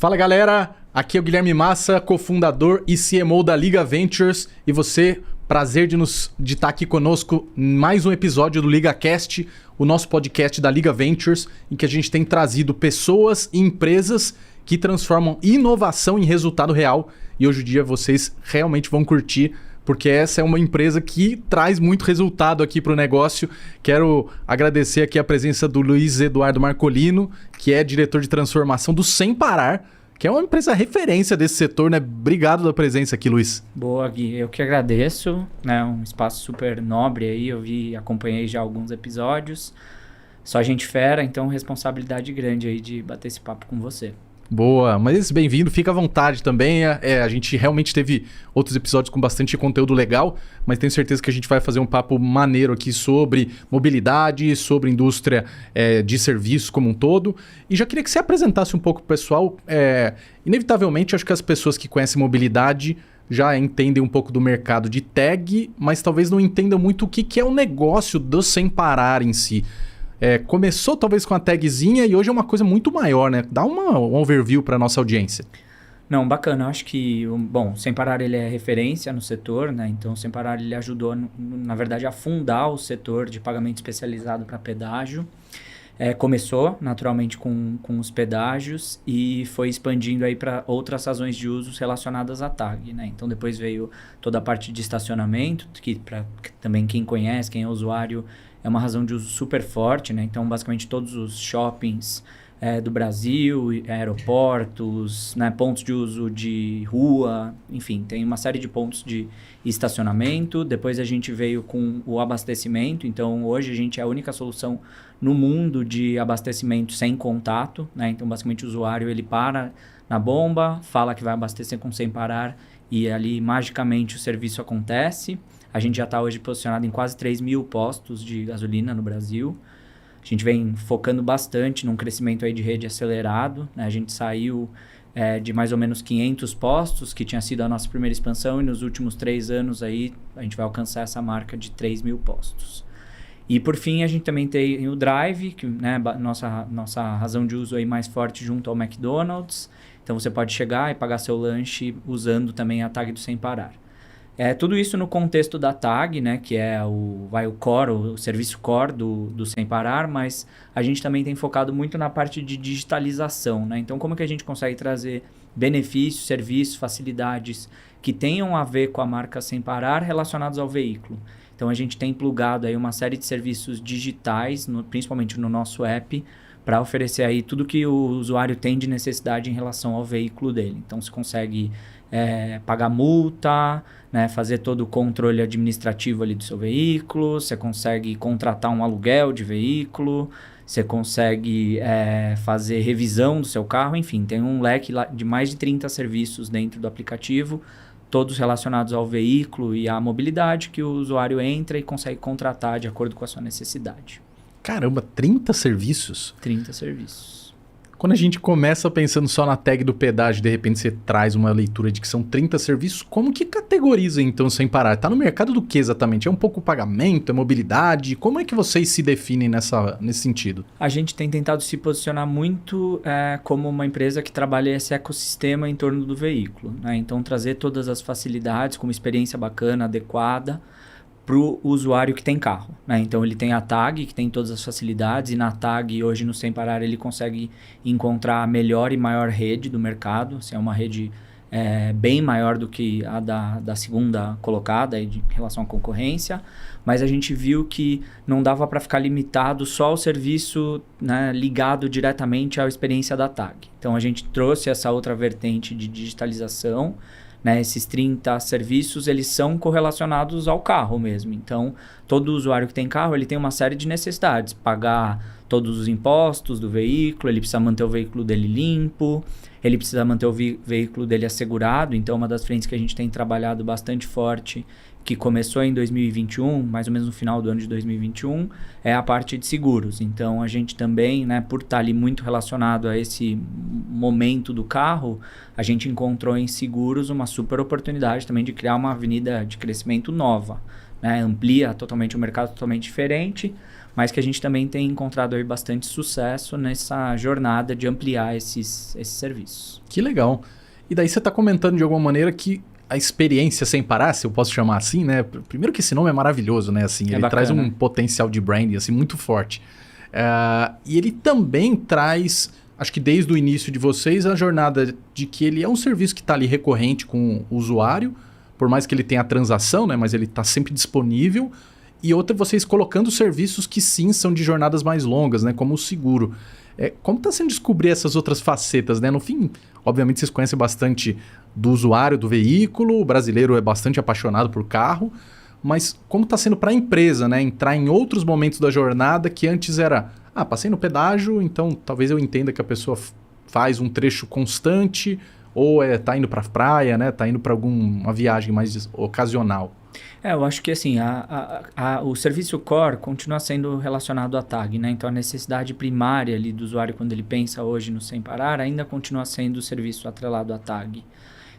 Fala galera, aqui é o Guilherme Massa, cofundador e CMO da Liga Ventures, e você, prazer de estar aqui conosco em mais um episódio do LigaCast, o nosso podcast da Liga Ventures, em que a gente tem trazido pessoas e empresas que transformam inovação em resultado real, e hoje em dia vocês realmente vão curtir, porque essa é uma empresa que traz muito resultado aqui para o negócio. Quero agradecer aqui a presença do Luiz Eduardo Marcolino, que é diretor de transformação do Sem Parar, que é uma empresa referência desse setor, né? Obrigado da presença aqui, Luiz. Boa, Gui. Eu que agradeço, né? Um espaço super nobre aí, acompanhei já alguns episódios. Só gente fera, então responsabilidade grande aí de bater esse papo com você. Boa, mas bem-vindo, fica à vontade também. A gente realmente teve outros episódios com bastante conteúdo legal, mas tenho certeza que a gente vai fazer um papo maneiro aqui sobre mobilidade, sobre indústria de serviço como um todo. E já queria que você apresentasse um pouco pro pessoal. Inevitavelmente, acho que as pessoas que conhecem mobilidade já entendem um pouco do mercado de tag, mas talvez não entendam muito o que é o negócio do Sem Parar em si. Começou talvez com a tagzinha e hoje é uma coisa muito maior, né? Dá um overview para nossa audiência. Não, bacana. Eu acho que, o Sem Parar ele é referência no setor, né? Então, o Sem Parar ele ajudou, na verdade, a fundar o setor de pagamento especializado para pedágio. Começou, naturalmente, com os pedágios e foi expandindo aí para outras razões de uso relacionadas à tag, né? Então, depois veio toda a parte de estacionamento, que também quem conhece, quem é usuário, é uma razão de uso super forte, né? Então, basicamente, todos os shoppings do Brasil, aeroportos, né? Pontos de uso de rua, enfim, tem uma série de pontos de estacionamento. Depois a gente veio com o abastecimento. Então, hoje a gente é a única solução no mundo de abastecimento sem contato, né? Então, basicamente, o usuário ele para na bomba, fala que vai abastecer com Sem Parar e ali, magicamente, o serviço acontece. A gente já está hoje posicionado em quase 3 mil postos de gasolina no Brasil. A gente vem focando bastante num crescimento aí de rede acelerado, né? A gente saiu de mais ou menos 500 postos, que tinha sido a nossa primeira expansão, e nos últimos 3 anos aí a gente vai alcançar essa marca de 3 mil postos. E por fim, a gente também tem o Drive, que, né, nossa razão de uso aí mais forte junto ao McDonald's. Então você pode chegar e pagar seu lanche usando também a tag do Sem Parar. Tudo isso no contexto da tag, né, que é o core, o serviço core do Sem Parar, mas a gente também tem focado muito na parte de digitalização, né? Então, como que a gente consegue trazer benefícios, serviços, facilidades que tenham a ver com a marca Sem Parar relacionados ao veículo? Então, a gente tem plugado aí uma série de serviços digitais, principalmente no nosso app, para oferecer aí tudo que o usuário tem de necessidade em relação ao veículo dele. Então, você consegue pagar multa, né, fazer todo o controle administrativo ali do seu veículo, você consegue contratar um aluguel de veículo, você consegue fazer revisão do seu carro, enfim, tem um leque de mais de 30 serviços dentro do aplicativo, todos relacionados ao veículo e à mobilidade, que o usuário entra e consegue contratar de acordo com a sua necessidade. Caramba, 30 serviços? 30 serviços. Quando a gente começa pensando só na tag do pedágio, de repente você traz uma leitura de que são 30 serviços, como que categoriza então Sem Parar? Tá no mercado do que exatamente? É um pouco pagamento, é mobilidade? Como é que vocês se definem nesse sentido? A gente tem tentado se posicionar muito como uma empresa que trabalha esse ecossistema em torno do veículo, né? Então trazer todas as facilidades com uma experiência bacana, adequada, para o usuário que tem carro, né? Então ele tem a tag, que tem todas as facilidades, e na tag hoje no Sem Parar ele consegue encontrar a melhor e maior rede do mercado. Assim, é uma rede bem maior do que a da segunda colocada em relação à concorrência, mas a gente viu que não dava para ficar limitado só ao serviço, né, ligado diretamente à experiência da tag. Então a gente trouxe essa outra vertente de digitalização, né, esses 30 serviços, eles são correlacionados ao carro mesmo. Então, todo usuário que tem carro, ele tem uma série de necessidades. Pagar todos os impostos do veículo, ele precisa manter o veículo dele limpo, ele precisa manter o veículo dele assegurado. Então, uma das frentes que a gente tem trabalhado bastante forte, que começou em 2021, mais ou menos no final do ano de 2021, é a parte de seguros. Então, a gente também, né, por estar ali muito relacionado a esse momento do carro, a gente encontrou em seguros uma super oportunidade também de criar uma avenida de crescimento nova, né? Amplia totalmente o mercado, totalmente diferente, mas que a gente também tem encontrado aí bastante sucesso nessa jornada de ampliar esses serviços. Que legal. E daí você está comentando de alguma maneira que a experiência sem parar, se eu posso chamar assim, né? Primeiro que esse nome é maravilhoso, né? Assim, ele traz um potencial de branding assim, muito forte. E ele também traz, acho que desde o início de vocês, a jornada de que ele é um serviço que está ali recorrente com o usuário, por mais que ele tenha a transação, né? Mas ele está sempre disponível. E outra, vocês colocando serviços que sim são de jornadas mais longas, né? Como o seguro. Como está sendo descobrir essas outras facetas, né? No fim, obviamente vocês conhecem bastante do usuário do veículo, o brasileiro é bastante apaixonado por carro, mas como está sendo para a empresa, né? Entrar em outros momentos da jornada que antes era, passei no pedágio, então talvez eu entenda que a pessoa faz um trecho constante ou tá indo para a praia, né? Tá indo para alguma viagem mais ocasional. Eu acho que assim, o serviço core continua sendo relacionado à tag, né? Então a necessidade primária ali do usuário quando ele pensa hoje no Sem Parar ainda continua sendo o serviço atrelado à tag.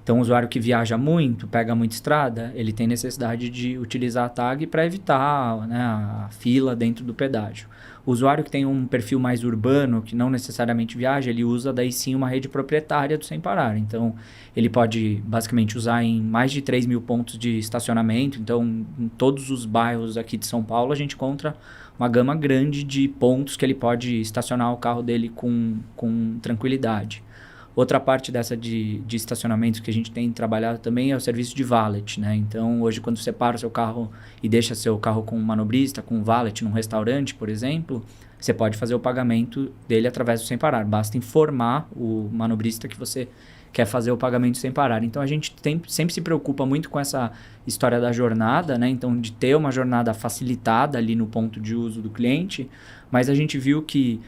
Então o usuário que viaja muito, pega muita estrada, ele tem necessidade de utilizar a tag para evitar, né, a fila dentro do pedágio. O usuário que tem um perfil mais urbano, que não necessariamente viaja, ele usa daí sim uma rede proprietária do Sem Parar. Então, ele pode basicamente usar em mais de 3 mil pontos de estacionamento. Então, em todos os bairros aqui de São Paulo, a gente encontra uma gama grande de pontos que ele pode estacionar o carro dele com tranquilidade. Outra parte dessa de estacionamentos que a gente tem trabalhado também é o serviço de valet, né? Então, hoje, quando você para o seu carro e deixa seu carro com um manobrista, com um valet num restaurante, por exemplo, você pode fazer o pagamento dele através do Sem Parar. Basta informar o manobrista que você quer fazer o pagamento sem parar. Então, a gente sempre se preocupa muito com essa história da jornada, né? Então, de ter uma jornada facilitada ali no ponto de uso do cliente, mas a gente viu que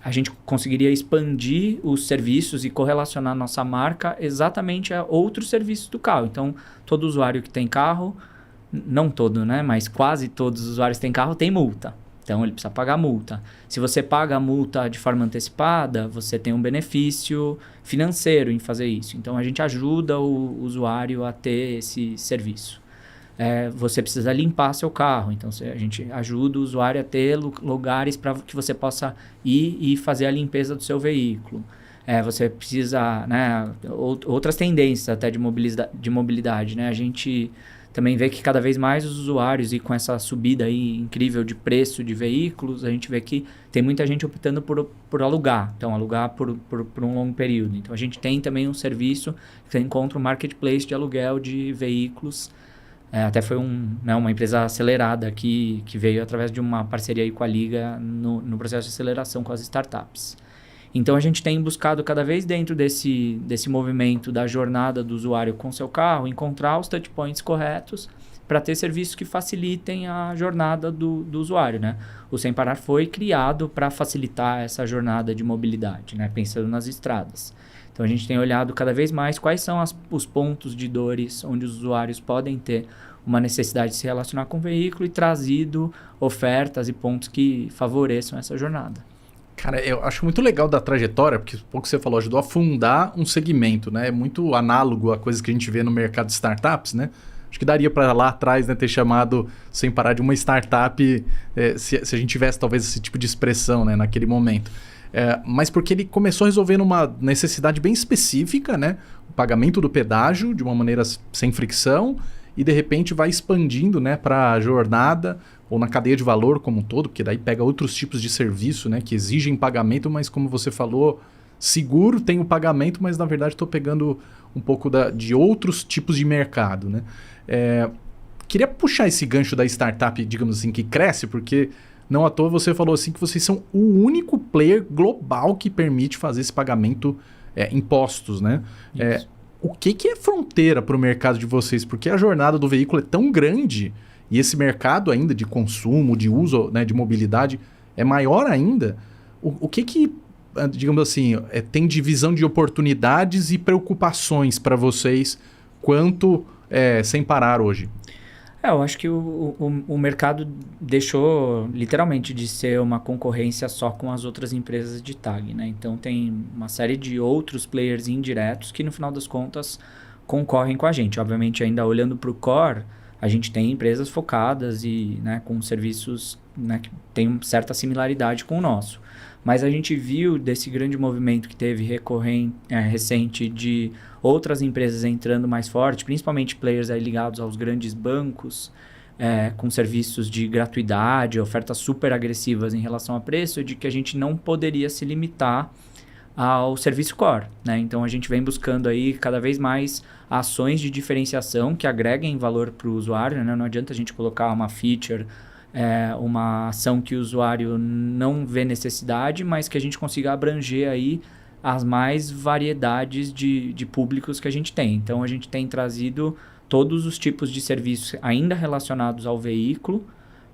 a gente conseguiria expandir os serviços e correlacionar nossa marca exatamente a outros serviços do carro. Então, todo usuário que tem carro, não todo, né? Mas quase todos os usuários que têm carro têm multa. Então, ele precisa pagar multa. Se você paga a multa de forma antecipada, você tem um benefício financeiro em fazer isso. Então, a gente ajuda o usuário a ter esse serviço. Você precisa limpar seu carro, então a gente ajuda o usuário a ter lugares para que você possa ir e fazer a limpeza do seu veículo. Você precisa, né, outras tendências até de mobilidade, né? A gente também vê que cada vez mais os usuários, e com essa subida aí incrível de preço de veículos, a gente vê que tem muita gente optando por alugar, então alugar por um longo período. Então a gente tem também um serviço que você encontra um marketplace de aluguel de veículos. Até foi uma empresa acelerada que veio através de uma parceria aí com a Liga no processo de aceleração com as startups. Então, a gente tem buscado cada vez dentro desse movimento da jornada do usuário com seu carro, encontrar os touchpoints corretos para ter serviços que facilitem a jornada do usuário, né? O Sem Parar foi criado para facilitar essa jornada de mobilidade, né? Pensando nas estradas. Então, a gente tem olhado cada vez mais quais são os pontos de dores onde os usuários podem ter uma necessidade de se relacionar com o veículo e trazido ofertas e pontos que favoreçam essa jornada. Cara, eu acho muito legal da trajetória, porque pouco você falou, ajudou a fundar um segmento, né? É muito análogo a coisas que a gente vê no mercado de startups, né? Acho que daria para lá atrás, né, ter chamado Sem Parar de uma startup, se a gente tivesse talvez esse tipo de expressão, né, naquele momento. Mas porque ele começou resolvendo uma necessidade bem específica, né? O pagamento do pedágio de uma maneira sem fricção e de repente vai expandindo, né, para a jornada ou na cadeia de valor como um todo, porque daí pega outros tipos de serviço, né, que exigem pagamento, mas como você falou, seguro tem o pagamento, mas na verdade estou pegando um pouco de outros tipos de mercado, né? Queria puxar esse gancho da startup, digamos assim, que cresce, porque não à toa você falou assim que vocês são o único player global que permite fazer esse pagamento impostos, né? O que é fronteira para o mercado de vocês? Porque a jornada do veículo é tão grande e esse mercado ainda de consumo, de uso, né, de mobilidade é maior ainda. O que digamos assim, tem divisão de oportunidades e preocupações para vocês quanto Sem Parar hoje? Eu acho que o mercado deixou literalmente de ser uma concorrência só com as outras empresas de tag, né? Então tem uma série de outros players indiretos que no final das contas concorrem com a gente. Obviamente ainda olhando para o core, a gente tem empresas focadas e, né, com serviços, né, que tem certa similaridade com o nosso. Mas a gente viu desse grande movimento que teve recente de outras empresas entrando mais forte, principalmente players aí ligados aos grandes bancos, com serviços de gratuidade, ofertas super agressivas em relação a preço, de que a gente não poderia se limitar ao serviço core, né? Então a gente vem buscando aí cada vez mais ações de diferenciação que agreguem valor para o usuário, né? Não adianta a gente colocar uma feature, uma ação que o usuário não vê necessidade, mas que a gente consiga abranger aí as mais variedades de públicos que a gente tem. Então a gente tem trazido todos os tipos de serviços ainda relacionados ao veículo,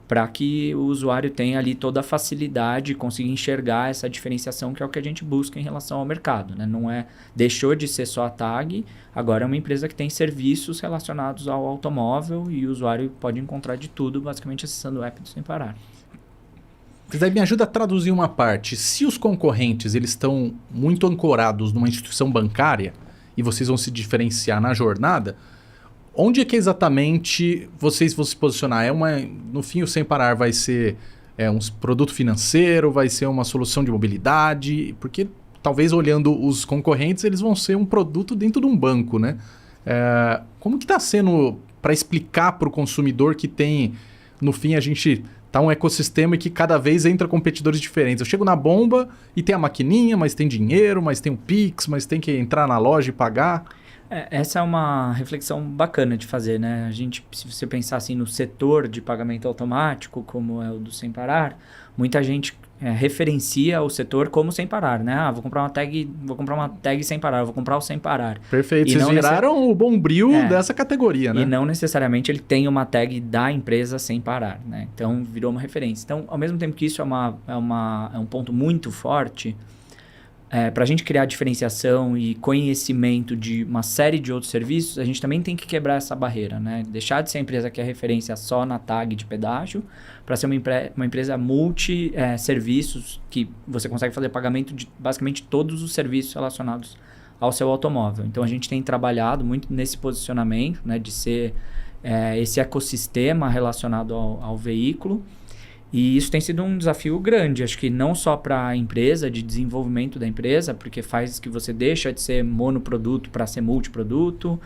para que o usuário tenha ali toda a facilidade e consiga enxergar essa diferenciação, que é o que a gente busca em relação ao mercado, né? Deixou de ser só a tag, agora é uma empresa que tem serviços relacionados ao automóvel e o usuário pode encontrar de tudo, basicamente acessando o app do Sem Parar. Daí me ajuda a traduzir uma parte. Se os concorrentes eles estão muito ancorados numa instituição bancária e vocês vão se diferenciar na jornada, onde é que exatamente vocês vão se posicionar? No fim, o Sem Parar vai ser um produto financeiro, vai ser uma solução de mobilidade? Porque talvez olhando os concorrentes, eles vão ser um produto dentro de um banco, né? Como que está sendo para explicar para o consumidor que tem, no fim, a gente tá um ecossistema e que cada vez entra competidores diferentes? Eu chego na bomba e tem a maquininha, mas tem dinheiro, mas tem o Pix, mas tem que entrar na loja e pagar. Essa é uma reflexão bacana de fazer, né? A gente, se você pensar assim no setor de pagamento automático, como é o do Sem Parar, muita gente referencia o setor como Sem Parar, né? Vou comprar uma tag Sem Parar, vou comprar o Sem Parar. Perfeito, vocês viraram o Bombril dessa categoria, né? E não necessariamente ele tem uma tag da empresa Sem Parar, né? Então, virou uma referência. Então, ao mesmo tempo que isso é um ponto muito forte, para a gente criar diferenciação e conhecimento de uma série de outros serviços, a gente também tem que quebrar essa barreira, né? Deixar de ser a empresa que é referência só na tag de pedágio, para ser uma empresa multi-serviços, que você consegue fazer pagamento de basicamente todos os serviços relacionados ao seu automóvel. Então, a gente tem trabalhado muito nesse posicionamento, né, de ser esse ecossistema relacionado ao veículo. E isso tem sido um desafio grande, acho que não só para a empresa, de desenvolvimento da empresa, porque faz que você deixa de ser monoproduto para ser multiproduto,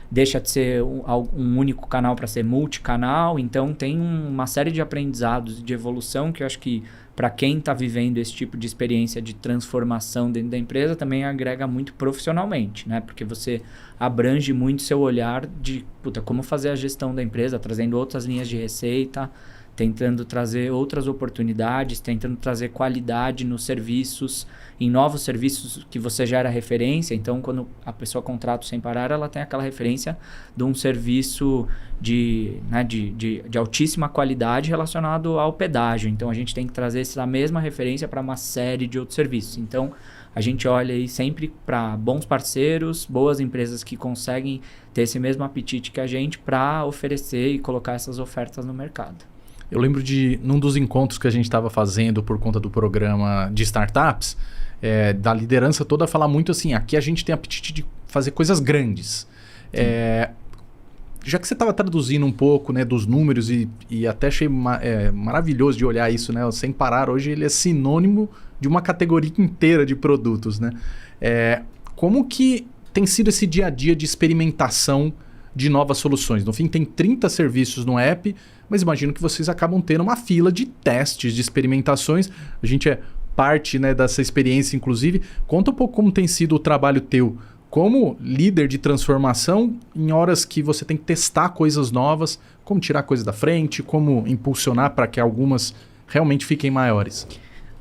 deixa de ser um único canal para ser multicanal. Então tem uma série de aprendizados, de evolução, que eu acho que para quem está vivendo esse tipo de experiência de transformação dentro da empresa também agrega muito profissionalmente, né? Porque você abrange muito seu olhar de como fazer a gestão da empresa, trazendo outras linhas de receita, tentando trazer outras oportunidades, tentando trazer qualidade nos serviços, em novos serviços que você gera referência. Então, quando a pessoa contrata o Sem Parar, ela tem aquela referência de um serviço de altíssima qualidade relacionado ao pedágio. Então, a gente tem que trazer essa mesma referência para uma série de outros serviços. Então, a gente olha aí sempre para bons parceiros, boas empresas que conseguem ter esse mesmo apetite que a gente para oferecer e colocar essas ofertas no mercado. Eu lembro num dos encontros que a gente estava fazendo por conta do programa de startups, da liderança toda falar muito assim, aqui a gente tem apetite de fazer coisas grandes. Já que você estava traduzindo um pouco, né, dos números e até achei maravilhoso de olhar isso, né? O Sem Parar hoje ele é sinônimo de uma categoria inteira de produtos, né? Como que tem sido esse dia a dia de experimentação de novas soluções? No fim, tem 30 serviços no app, mas imagino que vocês acabam tendo uma fila de testes, de experimentações. A gente é parte, né, dessa experiência, inclusive. Conta um pouco como tem sido o trabalho teu como líder de transformação em horas que você tem que testar coisas novas, como tirar coisas da frente, como impulsionar para que algumas realmente fiquem maiores.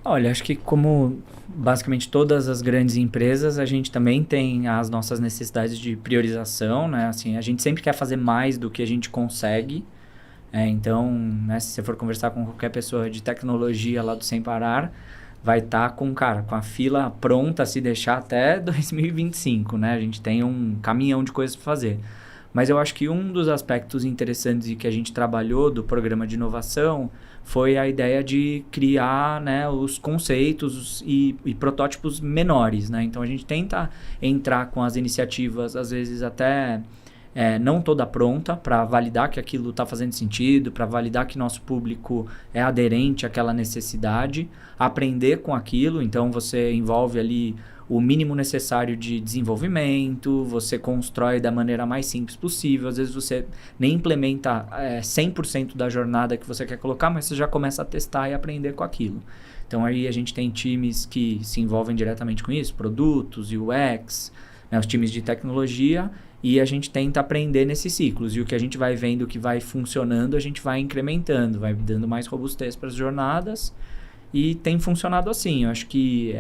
Olha, acho que como basicamente todas as grandes empresas, a gente também tem as nossas necessidades de priorização, né? Assim, a gente sempre quer fazer mais do que a gente consegue. Então, né, se você for conversar com qualquer pessoa de tecnologia lá do Sem Parar, vai estar com a fila pronta a se deixar até 2025, né? A gente tem um caminhão de coisas para fazer. Mas eu acho que um dos aspectos interessantes e que a gente trabalhou do programa de inovação foi a ideia de criar, né, os conceitos e protótipos menores, né? Então, a gente tenta entrar com as iniciativas, às vezes até não toda pronta, para validar que aquilo está fazendo sentido, para validar que nosso público é aderente àquela necessidade, aprender com aquilo. Então, você envolve ali o mínimo necessário de desenvolvimento, você constrói da maneira mais simples possível. Às vezes você nem implementa 100% da jornada que você quer colocar, mas você já começa a testar e aprender com aquilo. Então aí a gente tem times que se envolvem diretamente com isso, produtos, UX, né, os times de tecnologia, e a gente tenta aprender nesses ciclos. E o que a gente vai vendo que vai funcionando, a gente vai incrementando, vai dando mais robustez para as jornadas. E tem funcionado assim. Eu acho que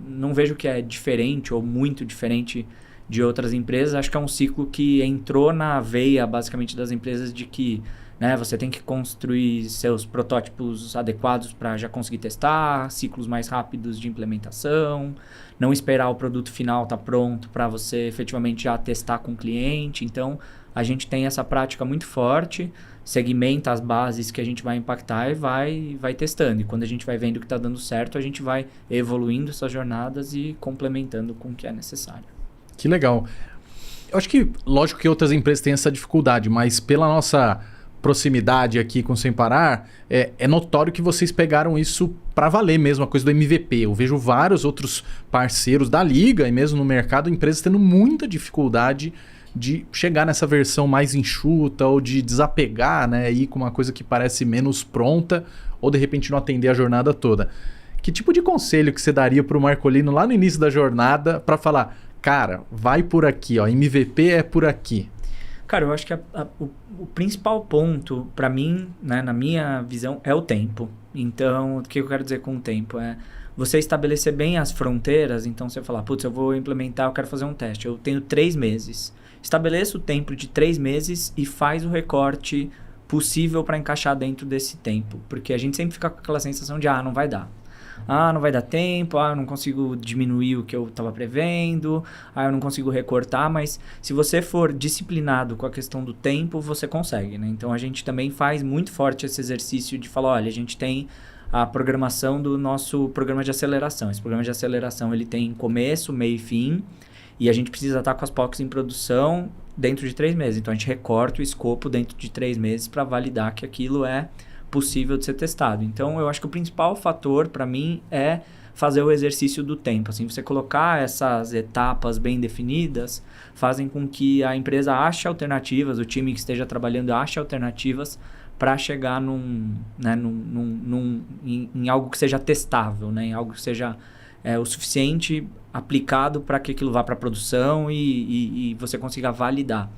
não vejo que é diferente ou muito diferente de outras empresas. Acho que é um ciclo que entrou na veia, basicamente, das empresas de que, né, você tem que construir seus protótipos adequados para já conseguir testar, ciclos mais rápidos de implementação, não esperar o produto final estar pronto para você efetivamente já testar com o cliente. Então, a gente tem essa prática muito forte, segmenta as bases que a gente vai impactar e vai testando. E quando a gente vai vendo que está dando certo, a gente vai evoluindo essas jornadas e complementando com o que é necessário. Que legal. Eu acho que, lógico que outras empresas têm essa dificuldade, mas pela nossa proximidade aqui com o Sem Parar, é notório que vocês pegaram isso para valer mesmo, a coisa do MVP. Eu vejo vários outros parceiros da Liga e mesmo no mercado, empresas tendo muita dificuldade de chegar nessa versão mais enxuta ou de desapegar, né, ir com uma coisa que parece menos pronta ou de repente não atender a jornada toda. Que tipo de conselho que você daria para o Marcolino lá no início da jornada para falar, cara, vai por aqui, ó, MVP é por aqui? Cara, eu acho que o principal ponto, para mim, né, na minha visão, é o tempo. Então, o que eu quero dizer com o tempo? É você estabelecer bem as fronteiras. Então, você falar, putz, eu vou implementar, eu quero fazer um teste. Eu tenho 3 meses. Estabeleça o tempo de 3 meses e faz o recorte possível para encaixar dentro desse tempo. Porque a gente sempre fica com aquela sensação de, não vai dar. Não vai dar tempo, eu não consigo diminuir o que eu estava prevendo, eu não consigo recortar, mas se você for disciplinado com a questão do tempo, você consegue, né? Então, a gente também faz muito forte esse exercício de falar, olha, a gente tem a programação do nosso programa de aceleração. Esse programa de aceleração, ele tem começo, meio e fim, e a gente precisa estar com as POCs em produção dentro de 3 meses. Então, a gente recorta o escopo dentro de 3 meses para validar que aquilo é possível de ser testado. Então, eu acho que o principal fator para mim é fazer o exercício do tempo. Assim, você colocar essas etapas bem definidas fazem com que a empresa ache alternativas, o time que esteja trabalhando ache alternativas para chegar em algo que seja testável, né? Em algo que seja o suficiente aplicado para que aquilo vá para a produção e você consiga validar.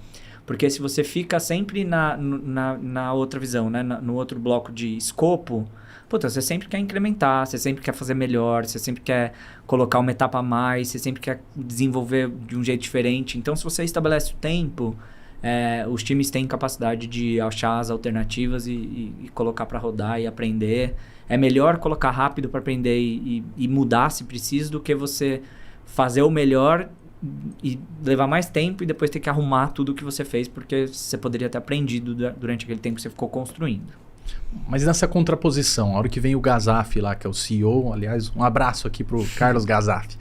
Porque se você fica sempre na outra visão, né? No outro bloco de escopo, você sempre quer incrementar, você sempre quer fazer melhor, você sempre quer colocar uma etapa a mais, você sempre quer desenvolver de um jeito diferente. Então, se você estabelece o tempo, os times têm capacidade de achar as alternativas e colocar para rodar e aprender. É melhor colocar rápido para aprender e mudar se preciso do que você fazer o melhor e levar mais tempo e depois ter que arrumar tudo o que você fez, porque você poderia ter aprendido durante aquele tempo que você ficou construindo. Mas nessa contraposição, a hora que vem o Gazaf lá, que é o CEO, aliás, um abraço aqui pro Carlos Gazaf,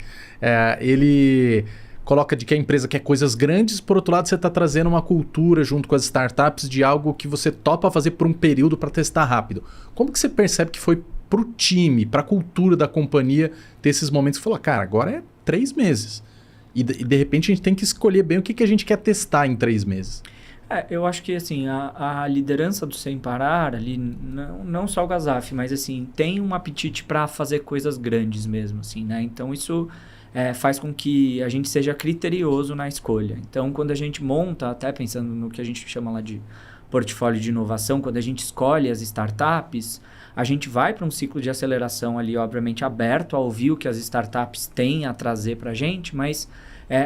ele coloca de que a empresa quer coisas grandes, por outro lado você está trazendo uma cultura junto com as startups de algo que você topa fazer por um período para testar rápido. Como que você percebe que foi pro time, pra cultura da companhia, ter esses momentos que falou, cara, agora é 3 meses. E de repente a gente tem que escolher bem o que a gente quer testar em 3 meses. Eu acho que assim, a liderança do Sem Parar, ali, não só o Gazaf, mas assim, tem um apetite para fazer coisas grandes mesmo, assim, né? Então isso faz com que a gente seja criterioso na escolha. Então quando a gente monta, até pensando no que a gente chama lá de portfólio de inovação, quando a gente escolhe as startups, a gente vai para um ciclo de aceleração ali, obviamente, aberto a ouvir o que as startups têm a trazer para a gente, mas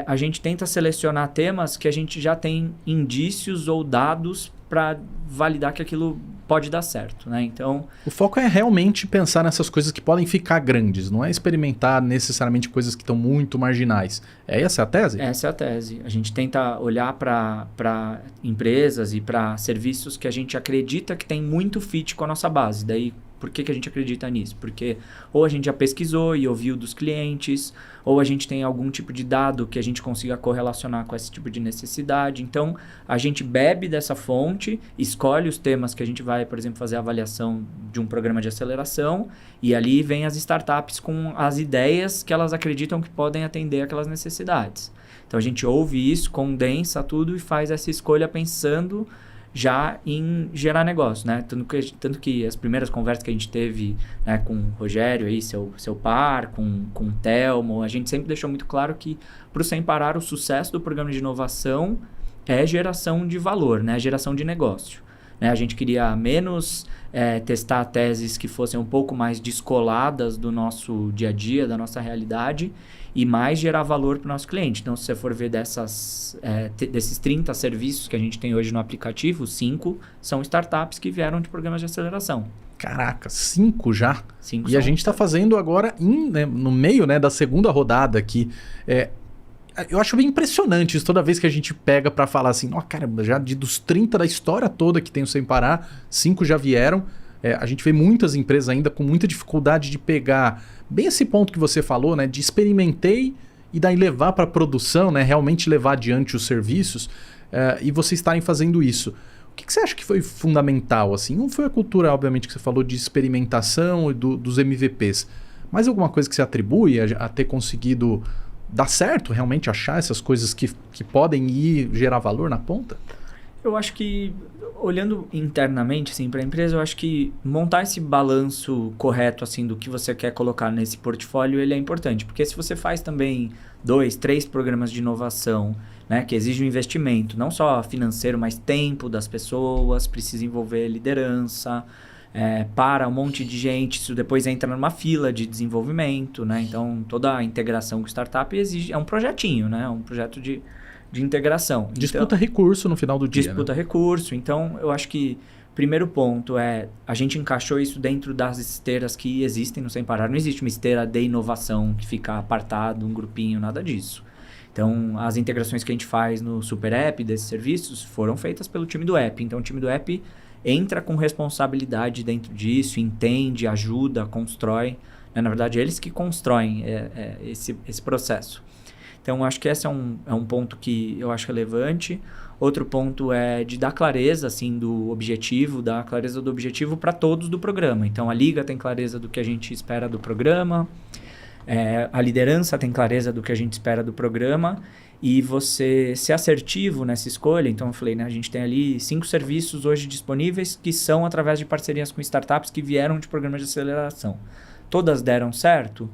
a gente tenta selecionar temas que a gente já tem indícios ou dados para validar que aquilo pode dar certo, né? Então, o foco é realmente pensar nessas coisas que podem ficar grandes, não é experimentar necessariamente coisas que estão muito marginais. Essa é a tese? Essa é a tese. A gente tenta olhar para empresas e para serviços que a gente acredita que tem muito fit com a nossa base. Daí, Por que a gente acredita nisso? Porque ou a gente já pesquisou e ouviu dos clientes, ou a gente tem algum tipo de dado que a gente consiga correlacionar com esse tipo de necessidade. Então, a gente bebe dessa fonte, escolhe os temas que a gente vai, por exemplo, fazer a avaliação de um programa de aceleração, e ali vem as startups com as ideias que elas acreditam que podem atender aquelas necessidades. Então, a gente ouve isso, condensa tudo e faz essa escolha pensando já em gerar negócio, né? Tanto que as primeiras conversas que a gente teve, né, com o Rogério, aí, seu par, com o Telmo, a gente sempre deixou muito claro que para o Sem Parar o sucesso do programa de inovação é geração de valor, né? Geração de negócio. Né? A gente queria menos testar teses que fossem um pouco mais descoladas do nosso dia a dia, da nossa realidade, e mais gerar valor para o nosso cliente. Então, se você for ver desses 30 serviços que a gente tem hoje no aplicativo, 5 são startups que vieram de programas de aceleração. Caraca, 5 já? 5 e a gente está fazendo agora no meio, né, da segunda rodada aqui. Eu acho bem impressionante isso toda vez que a gente pega para falar assim, ó, caramba, já dos 30 da história toda que tem o Sem Parar, 5 já vieram. A gente vê muitas empresas ainda com muita dificuldade de pegar bem esse ponto que você falou, né, de experimentei e daí levar para a produção, né, realmente levar adiante os serviços, e vocês estarem fazendo isso. O que você acha que foi fundamental? Assim? Um foi a cultura, obviamente, que você falou de experimentação e dos MVPs. Mais alguma coisa que você atribui a ter conseguido dar certo, realmente achar essas coisas que podem ir gerar valor na ponta? Eu acho que, olhando internamente assim, para a empresa, eu acho que montar esse balanço correto assim, do que você quer colocar nesse portfólio, ele é importante. Porque se você faz também 2, 3 programas de inovação, né, que exigem um investimento, não só financeiro, mas tempo das pessoas, precisa envolver liderança, para um monte de gente, isso depois entra numa fila de desenvolvimento, né? Então, toda a integração com startup é um projetinho, né? Um projeto de integração. Disputa recurso no final do dia. Disputa recurso. Então, eu acho que primeiro ponto a gente encaixou isso dentro das esteiras que existem no Sem Parar. Não existe uma esteira de inovação que fica apartado, um grupinho, nada disso. Então, as integrações que a gente faz no Super App desses serviços foram feitas pelo time do app. Então, o time do app entra com responsabilidade dentro disso, entende, ajuda, constrói. Né? Na verdade, eles que constroem esse processo. Então, acho que esse é um ponto que eu acho relevante. Outro ponto é de dar clareza assim, do objetivo, dar clareza do objetivo para todos do programa. Então, a Liga tem clareza do que a gente espera do programa, a liderança tem clareza do que a gente espera do programa, e você ser assertivo nessa escolha. Então, eu falei, né, a gente tem ali 5 serviços hoje disponíveis que são através de parcerias com startups que vieram de programas de aceleração. Todas deram certo?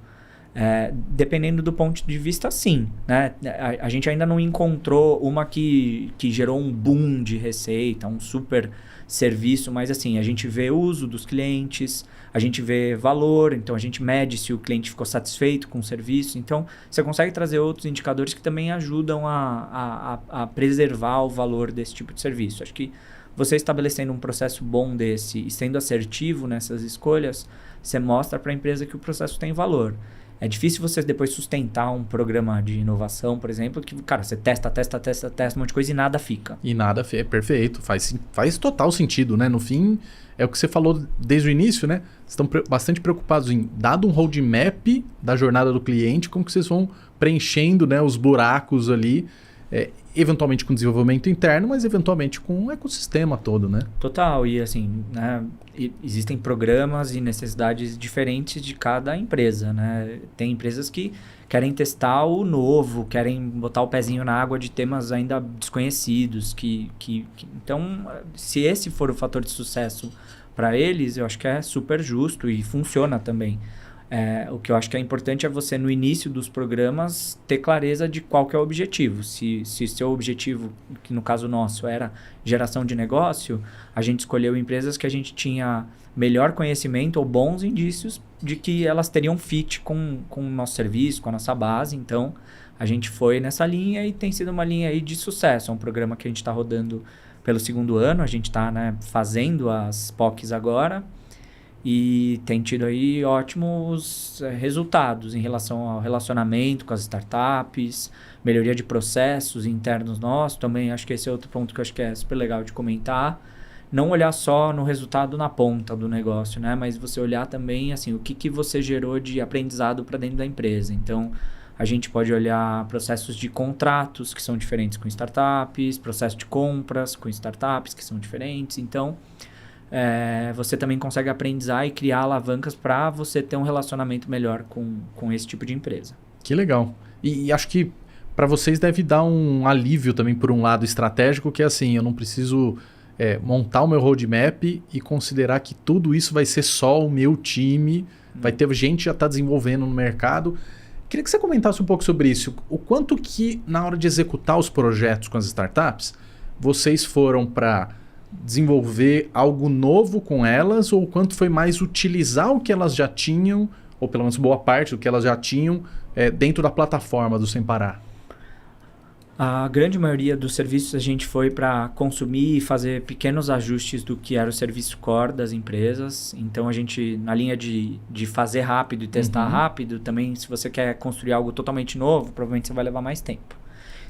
Dependendo do ponto de vista, sim. Né? A gente ainda não encontrou uma que gerou um boom de receita, um super serviço, mas assim, a gente vê o uso dos clientes, a gente vê valor, então a gente mede se o cliente ficou satisfeito com o serviço. Então, você consegue trazer outros indicadores que também ajudam a preservar o valor desse tipo de serviço. Acho que você estabelecendo um processo bom desse e sendo assertivo nessas escolhas, você mostra para a empresa que o processo tem valor. É difícil você depois sustentar um programa de inovação, por exemplo, que, cara, você testa um monte de coisa e nada fica. E nada, perfeito. Faz total sentido, né? No fim, é o que você falou desde o início, né? Vocês estão bastante preocupados em, dado um roadmap da jornada do cliente, como que vocês vão preenchendo, né, os buracos ali, eventualmente com desenvolvimento interno, mas eventualmente com o ecossistema todo, né? Total, e assim, né, existem programas e necessidades diferentes de cada empresa, né? Tem empresas que querem testar o novo, querem botar o pezinho na água de temas ainda desconhecidos, então, se esse for o fator de sucesso para eles, eu acho que é super justo e funciona também. O que eu acho que é importante é você, no início dos programas, ter clareza de qual que é o objetivo. Se seu objetivo, que no caso nosso era geração de negócio, a gente escolheu empresas que a gente tinha melhor conhecimento ou bons indícios de que elas teriam fit com o nosso serviço, com a nossa base. Então, a gente foi nessa linha e tem sido uma linha aí de sucesso. É um programa que a gente está rodando pelo 2º ano, a gente está, né, fazendo as POCs agora. E tem tido aí ótimos resultados em relação ao relacionamento com as startups, melhoria de processos internos nossos. Também acho que esse é outro ponto que eu acho que é super legal de comentar. não olhar só no resultado na ponta do negócio, né? Mas você olhar também, assim, o que você gerou de aprendizado para dentro da empresa. Então, a gente pode olhar processos de contratos que são diferentes com startups, processo de compras com startups que são diferentes. Então, você também consegue aprendizar e criar alavancas para você ter um relacionamento melhor com esse tipo de empresa. Que legal. E acho que para vocês deve dar um alívio também por um lado estratégico, que é assim, eu não preciso montar o meu roadmap e considerar que tudo isso vai ser só o meu time, vai ter gente que já está desenvolvendo no mercado. Queria que você comentasse um pouco sobre isso. O quanto que na hora de executar os projetos com as startups, vocês foram para desenvolver algo novo com elas, ou o quanto foi mais utilizar o que elas já tinham, ou pelo menos boa parte do que elas já tinham, dentro da plataforma do Sem Parar? A grande maioria dos serviços a gente foi para consumir e fazer pequenos ajustes do que era o serviço core das empresas. Então, a gente, na linha de fazer rápido e testar rápido, também se você quer construir algo totalmente novo, provavelmente você vai levar mais tempo.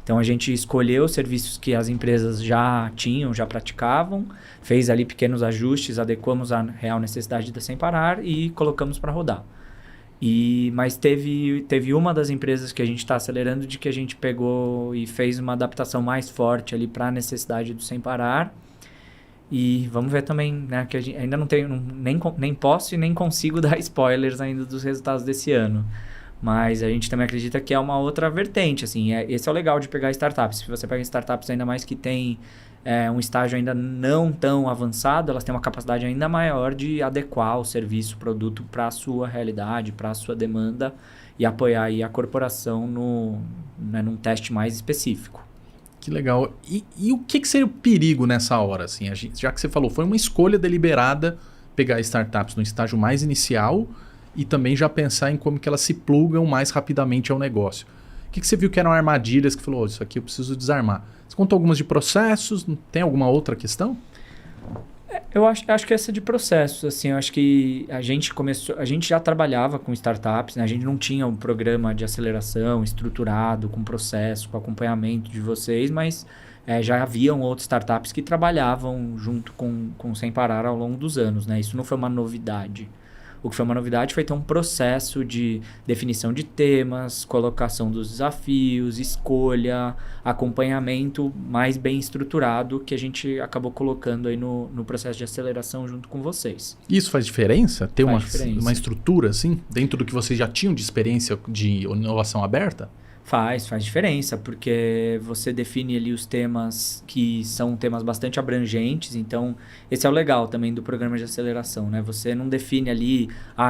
Então, a gente escolheu os serviços que as empresas já tinham, já praticavam, fez ali pequenos ajustes, adequamos à real necessidade da Sem Parar e colocamos para rodar. Mas teve uma das empresas que a gente está acelerando de que a gente pegou e fez uma adaptação mais forte ali para a necessidade do Sem Parar. E vamos ver também, né, que a gente ainda não tenho, nem posso e nem consigo dar spoilers ainda dos resultados desse ano. Mas a gente também acredita que é uma outra vertente, assim, esse é o legal de pegar startups. Se você pega startups ainda mais que tem um estágio ainda não tão avançado, elas têm uma capacidade ainda maior de adequar o serviço, o produto para a sua realidade, para a sua demanda e apoiar aí a corporação num teste mais específico. Que legal. E o que seria o perigo nessa hora? Assim, já que você falou, foi uma escolha deliberada pegar startups no estágio mais inicial e também já pensar em como que elas se plugam mais rapidamente ao negócio. O que você viu que eram armadilhas que falou, isso aqui eu preciso desarmar? Você contou algumas de processos, tem alguma outra questão? Eu acho que essa de processos, assim, eu acho que a gente já trabalhava com startups, né? A gente não tinha um programa de aceleração estruturado, com processo, com acompanhamento de vocês, mas já haviam outras startups que trabalhavam junto com Sem Parar ao longo dos anos, né? Isso não foi uma novidade. O que foi uma novidade foi ter um processo de definição de temas, colocação dos desafios, escolha, acompanhamento mais bem estruturado que a gente acabou colocando aí no processo de aceleração junto com vocês. Isso faz diferença? Ter diferença. Uma estrutura assim, dentro do que vocês já tinham de experiência de inovação aberta? Faz diferença, porque você define ali os temas que são temas bastante abrangentes, então esse é o legal também do programa de aceleração, né? Você não define ali,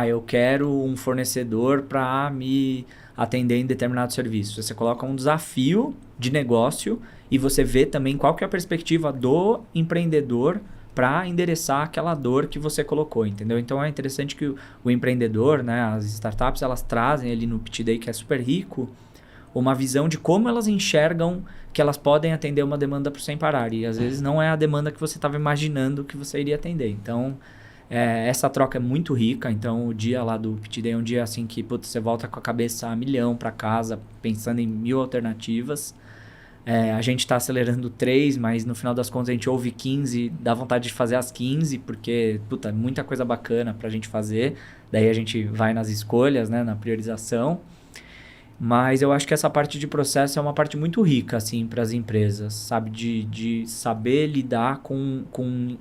eu quero um fornecedor para me atender em determinado serviço. Você coloca um desafio de negócio e você vê também qual que é a perspectiva do empreendedor para endereçar aquela dor que você colocou, entendeu? Então é interessante que o empreendedor, né, as startups, elas trazem ali no Pitch Day, que é super rico, uma visão de como elas enxergam que elas podem atender uma demanda por Sem Parar. E às vezes não é a demanda que você estava imaginando que você iria atender. Então, essa troca é muito rica. Então, o dia lá do Pitch Day é um dia assim que você volta com a cabeça a milhão para casa, pensando em 1000 alternativas. A gente está acelerando 3, mas no final das contas a gente ouve 15, dá vontade de fazer as 15, porque, muita coisa bacana para a gente fazer. Daí a gente vai nas escolhas, né, na priorização. Mas eu acho que essa parte de processo é uma parte muito rica, assim, para as empresas, sabe? De saber lidar com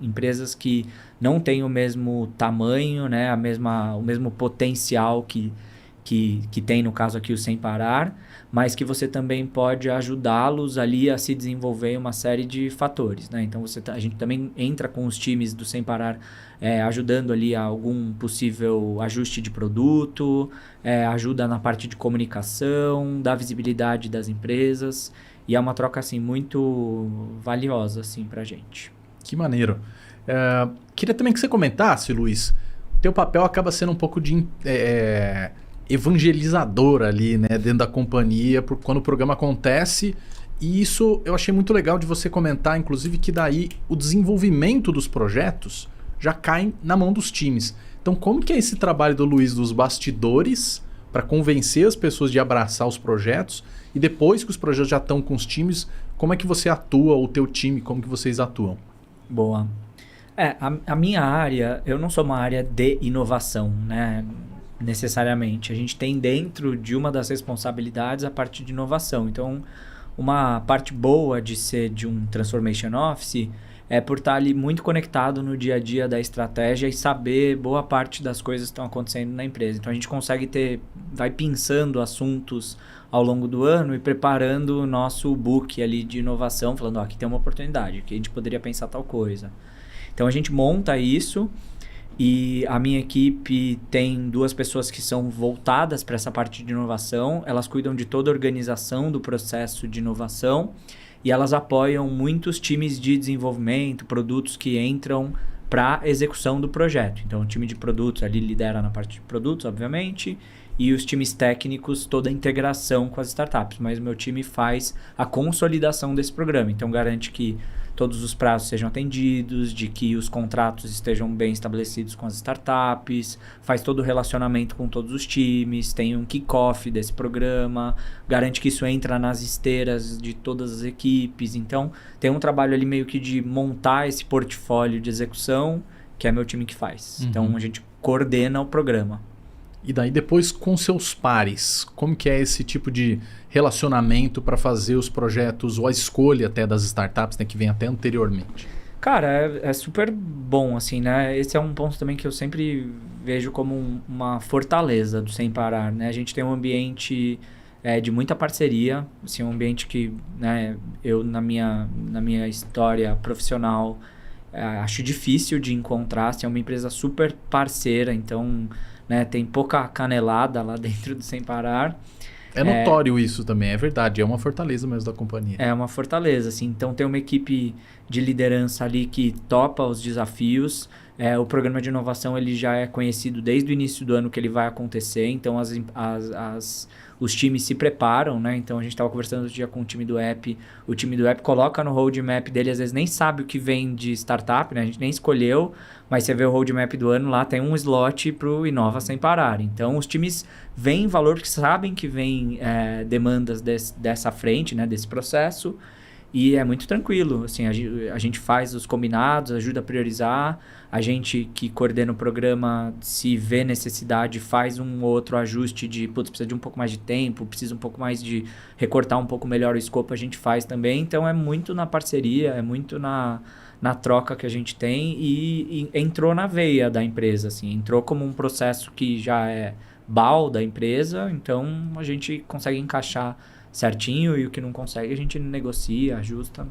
empresas que não têm o mesmo tamanho, né? O mesmo potencial que tem, no caso aqui, o Sem Parar, mas que você também pode ajudá-los ali a se desenvolver em uma série de fatores, né? Então, a gente também entra com os times do Sem Parar, ajudando ali a algum possível ajuste de produto, ajuda na parte de comunicação, da visibilidade das empresas, e é uma troca, assim, muito valiosa, assim, pra gente. Que maneiro. Queria também que você comentasse, Luiz, teu papel acaba sendo um pouco de evangelizador ali, né, dentro da companhia, quando o programa acontece. E isso eu achei muito legal de você comentar, inclusive, que daí o desenvolvimento dos projetos já cai na mão dos times. Então, como que é esse trabalho do Luiz dos bastidores para convencer as pessoas de abraçar os projetos? E depois que os projetos já estão com os times, como é que você atua, o teu time, como que vocês atuam? Boa. A minha área, eu não sou uma área de inovação, né? Necessariamente. A gente tem dentro de uma das responsabilidades a parte de inovação. Então, uma parte boa de ser de um Transformation Office é por estar ali muito conectado no dia a dia da estratégia e saber boa parte das coisas que estão acontecendo na empresa. Então, a gente consegue vai pensando assuntos ao longo do ano e preparando o nosso book ali de inovação, falando, aqui tem uma oportunidade, aqui a gente poderia pensar tal coisa. Então, a gente monta isso e a minha equipe tem 2 pessoas que são voltadas para essa parte de inovação. Elas cuidam de toda a organização do processo de inovação e elas apoiam muitos times de desenvolvimento, produtos que entram para execução do projeto. Então, o time de produtos ali lidera na parte de produtos, obviamente, e os times técnicos, toda a integração com as startups. Mas o meu time faz a consolidação desse programa. Então, garante que todos os prazos sejam atendidos, de que os contratos estejam bem estabelecidos com as startups, faz todo o relacionamento com todos os times, tem um kick-off desse programa, garante que isso entra nas esteiras de todas as equipes. Então, tem um trabalho ali meio que de montar esse portfólio de execução, que é meu time que faz. Então, a gente coordena o programa. E daí depois com seus pares, como que é esse tipo de relacionamento para fazer os projetos ou a escolha até das startups, né, que vem até anteriormente? Cara, é super bom, assim, né? Esse é um ponto também que eu sempre vejo como uma fortaleza do Sem Parar, né? A gente tem um ambiente de muita parceria, assim, um ambiente que, né, eu na minha história profissional acho difícil de encontrar, assim, é uma empresa super parceira, então, né, tem pouca canelada lá dentro do Sem Parar. É notório isso também, é verdade, é uma fortaleza mesmo da companhia. É uma fortaleza, assim, então tem uma equipe de liderança ali que topa os desafios. O programa de inovação ele já é conhecido desde o início do ano que ele vai acontecer, então os times se preparam, né? Então a gente estava conversando outro dia com o time do app coloca no roadmap dele, às vezes nem sabe o que vem de startup, né? A gente nem escolheu, mas você vê o roadmap do ano lá, tem um slot para o Inova Sem Parar. Então os times veem valor porque sabem que vem demandas dessa frente, né? Desse processo. E é muito tranquilo, assim, a gente faz os combinados, ajuda a priorizar, a gente que coordena o programa, se vê necessidade, faz um outro ajuste de, precisa de um pouco mais de tempo, precisa um pouco mais de recortar um pouco melhor o escopo, a gente faz também. Então, é muito na parceria, é muito na troca que a gente tem e entrou na veia da empresa, assim, entrou como um processo que já é BAU da empresa, então a gente consegue encaixar certinho e o que não consegue a gente negocia, ajusta.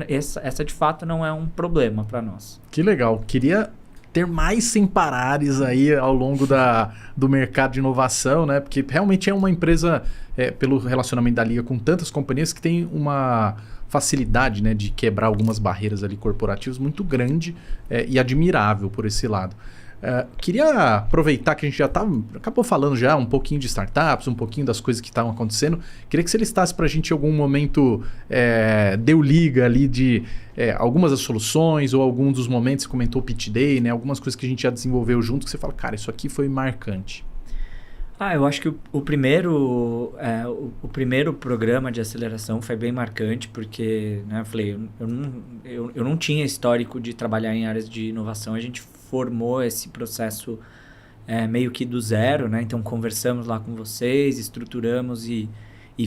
Essa de fato não é um problema para nós. Que legal. Queria ter mais Sem Parares aí ao longo do mercado de inovação, né? Porque realmente é uma empresa, pelo relacionamento da Liga com tantas companhias, que tem uma facilidade, né, de quebrar algumas barreiras ali corporativas muito grande e admirável por esse lado. Queria aproveitar que a gente acabou falando já um pouquinho de startups, um pouquinho das coisas que estavam acontecendo. Queria que você listasse para a gente em algum momento, deu liga ali de algumas das soluções ou alguns dos momentos, você comentou o Pitch Day, né? Algumas coisas que a gente já desenvolveu junto, que você fala, cara, isso aqui foi marcante. Eu acho que o primeiro programa de aceleração foi bem marcante, porque, né, eu falei, eu não tinha histórico de trabalhar em áreas de inovação, a gente formou esse processo meio que do zero, né? Então conversamos lá com vocês, estruturamos e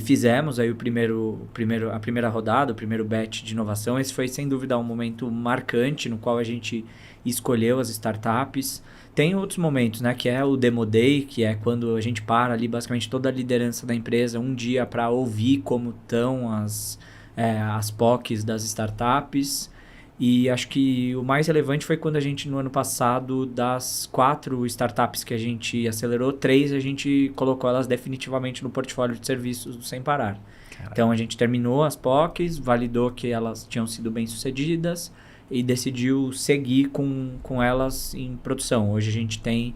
fizemos aí a primeira rodada, o primeiro batch de inovação. Esse foi sem dúvida um momento marcante no qual a gente escolheu as startups. Tem outros momentos, né, que é o Demo Day, que é quando a gente para ali basicamente toda a liderança da empresa um dia para ouvir como estão as POCs das startups. E acho que o mais relevante foi quando a gente, no ano passado, das 4 startups que a gente acelerou, 3 a gente colocou elas definitivamente no portfólio de serviços do Sem Parar. Caraca. Então, a gente terminou as POCs, validou que elas tinham sido bem-sucedidas e decidiu seguir com elas em produção. Hoje a gente tem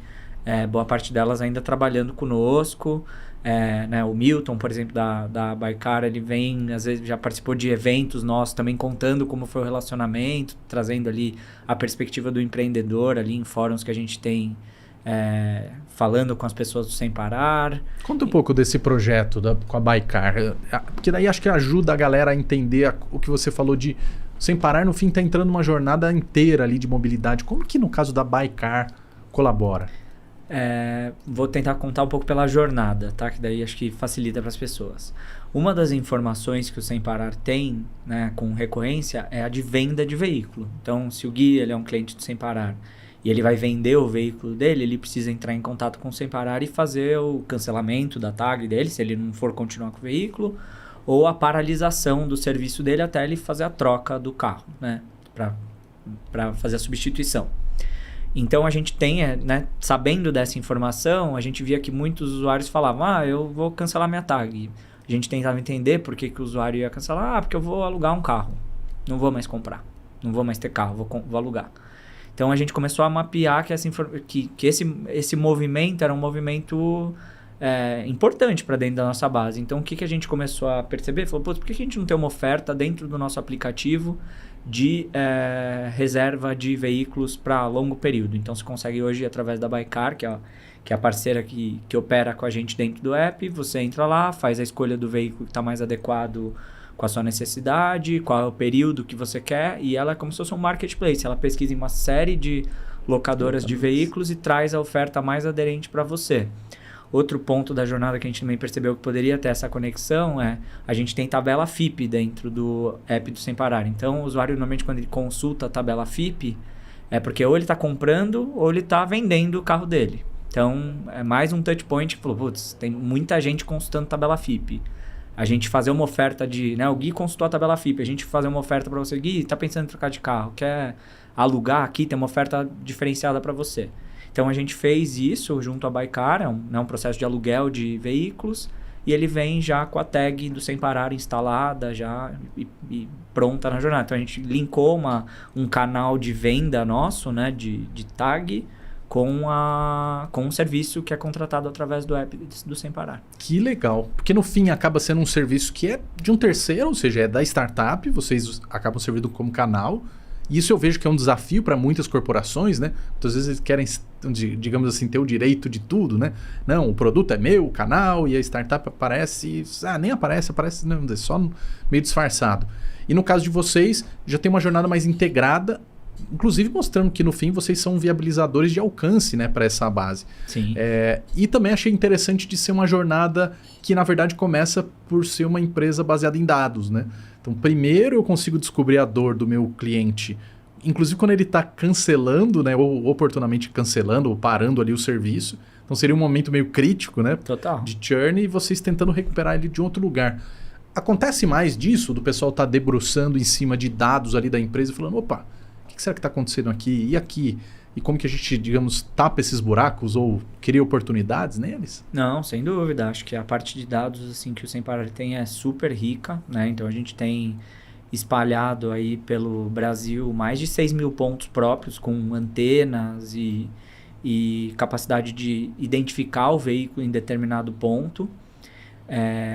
boa parte delas ainda trabalhando conosco. Né, o Milton, por exemplo, da Baikar, ele vem, às vezes já participou de eventos nossos também contando como foi o relacionamento, trazendo ali a perspectiva do empreendedor ali em fóruns que a gente tem, falando com as pessoas do Sem Parar. Conta um pouco desse projeto com a Baikar, porque daí acho que ajuda a galera a entender o que você falou de Sem Parar, no fim, está entrando numa jornada inteira ali de mobilidade. Como que no caso da Bycar colabora? Vou tentar contar um pouco pela jornada, tá? Que daí acho que facilita para as pessoas. Uma das informações que o Sem Parar tem, né, com recorrência é a de venda de veículo. Então, se o Gui ele é um cliente do Sem Parar e ele vai vender o veículo dele, ele precisa entrar em contato com o Sem Parar e fazer o cancelamento da tag dele, se ele não for continuar com o veículo, ou a paralisação do serviço dele até ele fazer a troca do carro, né, para fazer a substituição. Então, a gente tem, né, sabendo dessa informação, a gente via que muitos usuários falavam, eu vou cancelar minha tag. A gente tentava entender por que o usuário ia cancelar, porque eu vou alugar um carro, não vou mais comprar, não vou mais ter carro, vou alugar. Então, a gente começou a mapear que esse movimento era um movimento importante para dentro da nossa base. Então, o que a gente começou a perceber? Falou, por que a gente não tem uma oferta dentro do nosso aplicativo de reserva de veículos para longo período? Então, você consegue hoje, através da Bycar, que é a parceira que opera com a gente dentro do app, você entra lá, faz a escolha do veículo que está mais adequado com a sua necessidade, qual é o período que você quer, e ela é como se fosse um marketplace. Ela pesquisa em uma série de locadoras de veículos e traz a oferta mais aderente para você. Outro ponto da jornada que a gente também percebeu que poderia ter essa conexão a gente tem tabela FIPE dentro do app do Sem Parar. Então, o usuário, normalmente, quando ele consulta a tabela FIPE, é porque ou ele está comprando ou ele está vendendo o carro dele. Então, é mais um touch point que falou, putz, tem muita gente consultando tabela FIPE. A gente fazer uma oferta o Gui consultou a tabela FIPE, a gente fazer uma oferta para você, Gui, está pensando em trocar de carro, quer alugar aqui, tem uma oferta diferenciada para você. Então, a gente fez isso junto à Bycar, é um processo de aluguel de veículos, e ele vem já com a tag do Sem Parar instalada já e pronta na jornada. Então, a gente linkou um canal de venda nosso, né, de tag, com um serviço que é contratado através do app do Sem Parar. Que legal, porque no fim acaba sendo um serviço que é de um terceiro, ou seja, é da startup, vocês acabam servindo como canal. E isso eu vejo que é um desafio para muitas corporações, né? Muitas vezes eles querem, digamos assim, ter o direito de tudo, né? Não, o produto é meu, o canal, e a startup aparece, nem aparece, não, só meio disfarçado. E no caso de vocês, já tem uma jornada mais integrada, inclusive mostrando que no fim vocês são viabilizadores de alcance, né, para essa base. Sim. E também achei interessante de ser uma jornada que na verdade começa por ser uma empresa baseada em dados, né? Então primeiro eu consigo descobrir a dor do meu cliente, inclusive quando ele está cancelando, né, ou oportunamente cancelando ou parando ali o serviço. Então seria um momento meio crítico, né? Total. De churn, e vocês tentando recuperar ele de outro lugar. Acontece mais disso, do pessoal estar debruçando em cima de dados ali da empresa e falando, opa, o que será que está acontecendo aqui? E aqui? E como que a gente, digamos, tapa esses buracos ou cria oportunidades neles? Não, sem dúvida. Acho que a parte de dados assim, que o Sem Parar tem é super rica, né? Então, a gente tem espalhado aí pelo Brasil mais de 6 mil pontos próprios com antenas e capacidade de identificar o veículo em determinado ponto.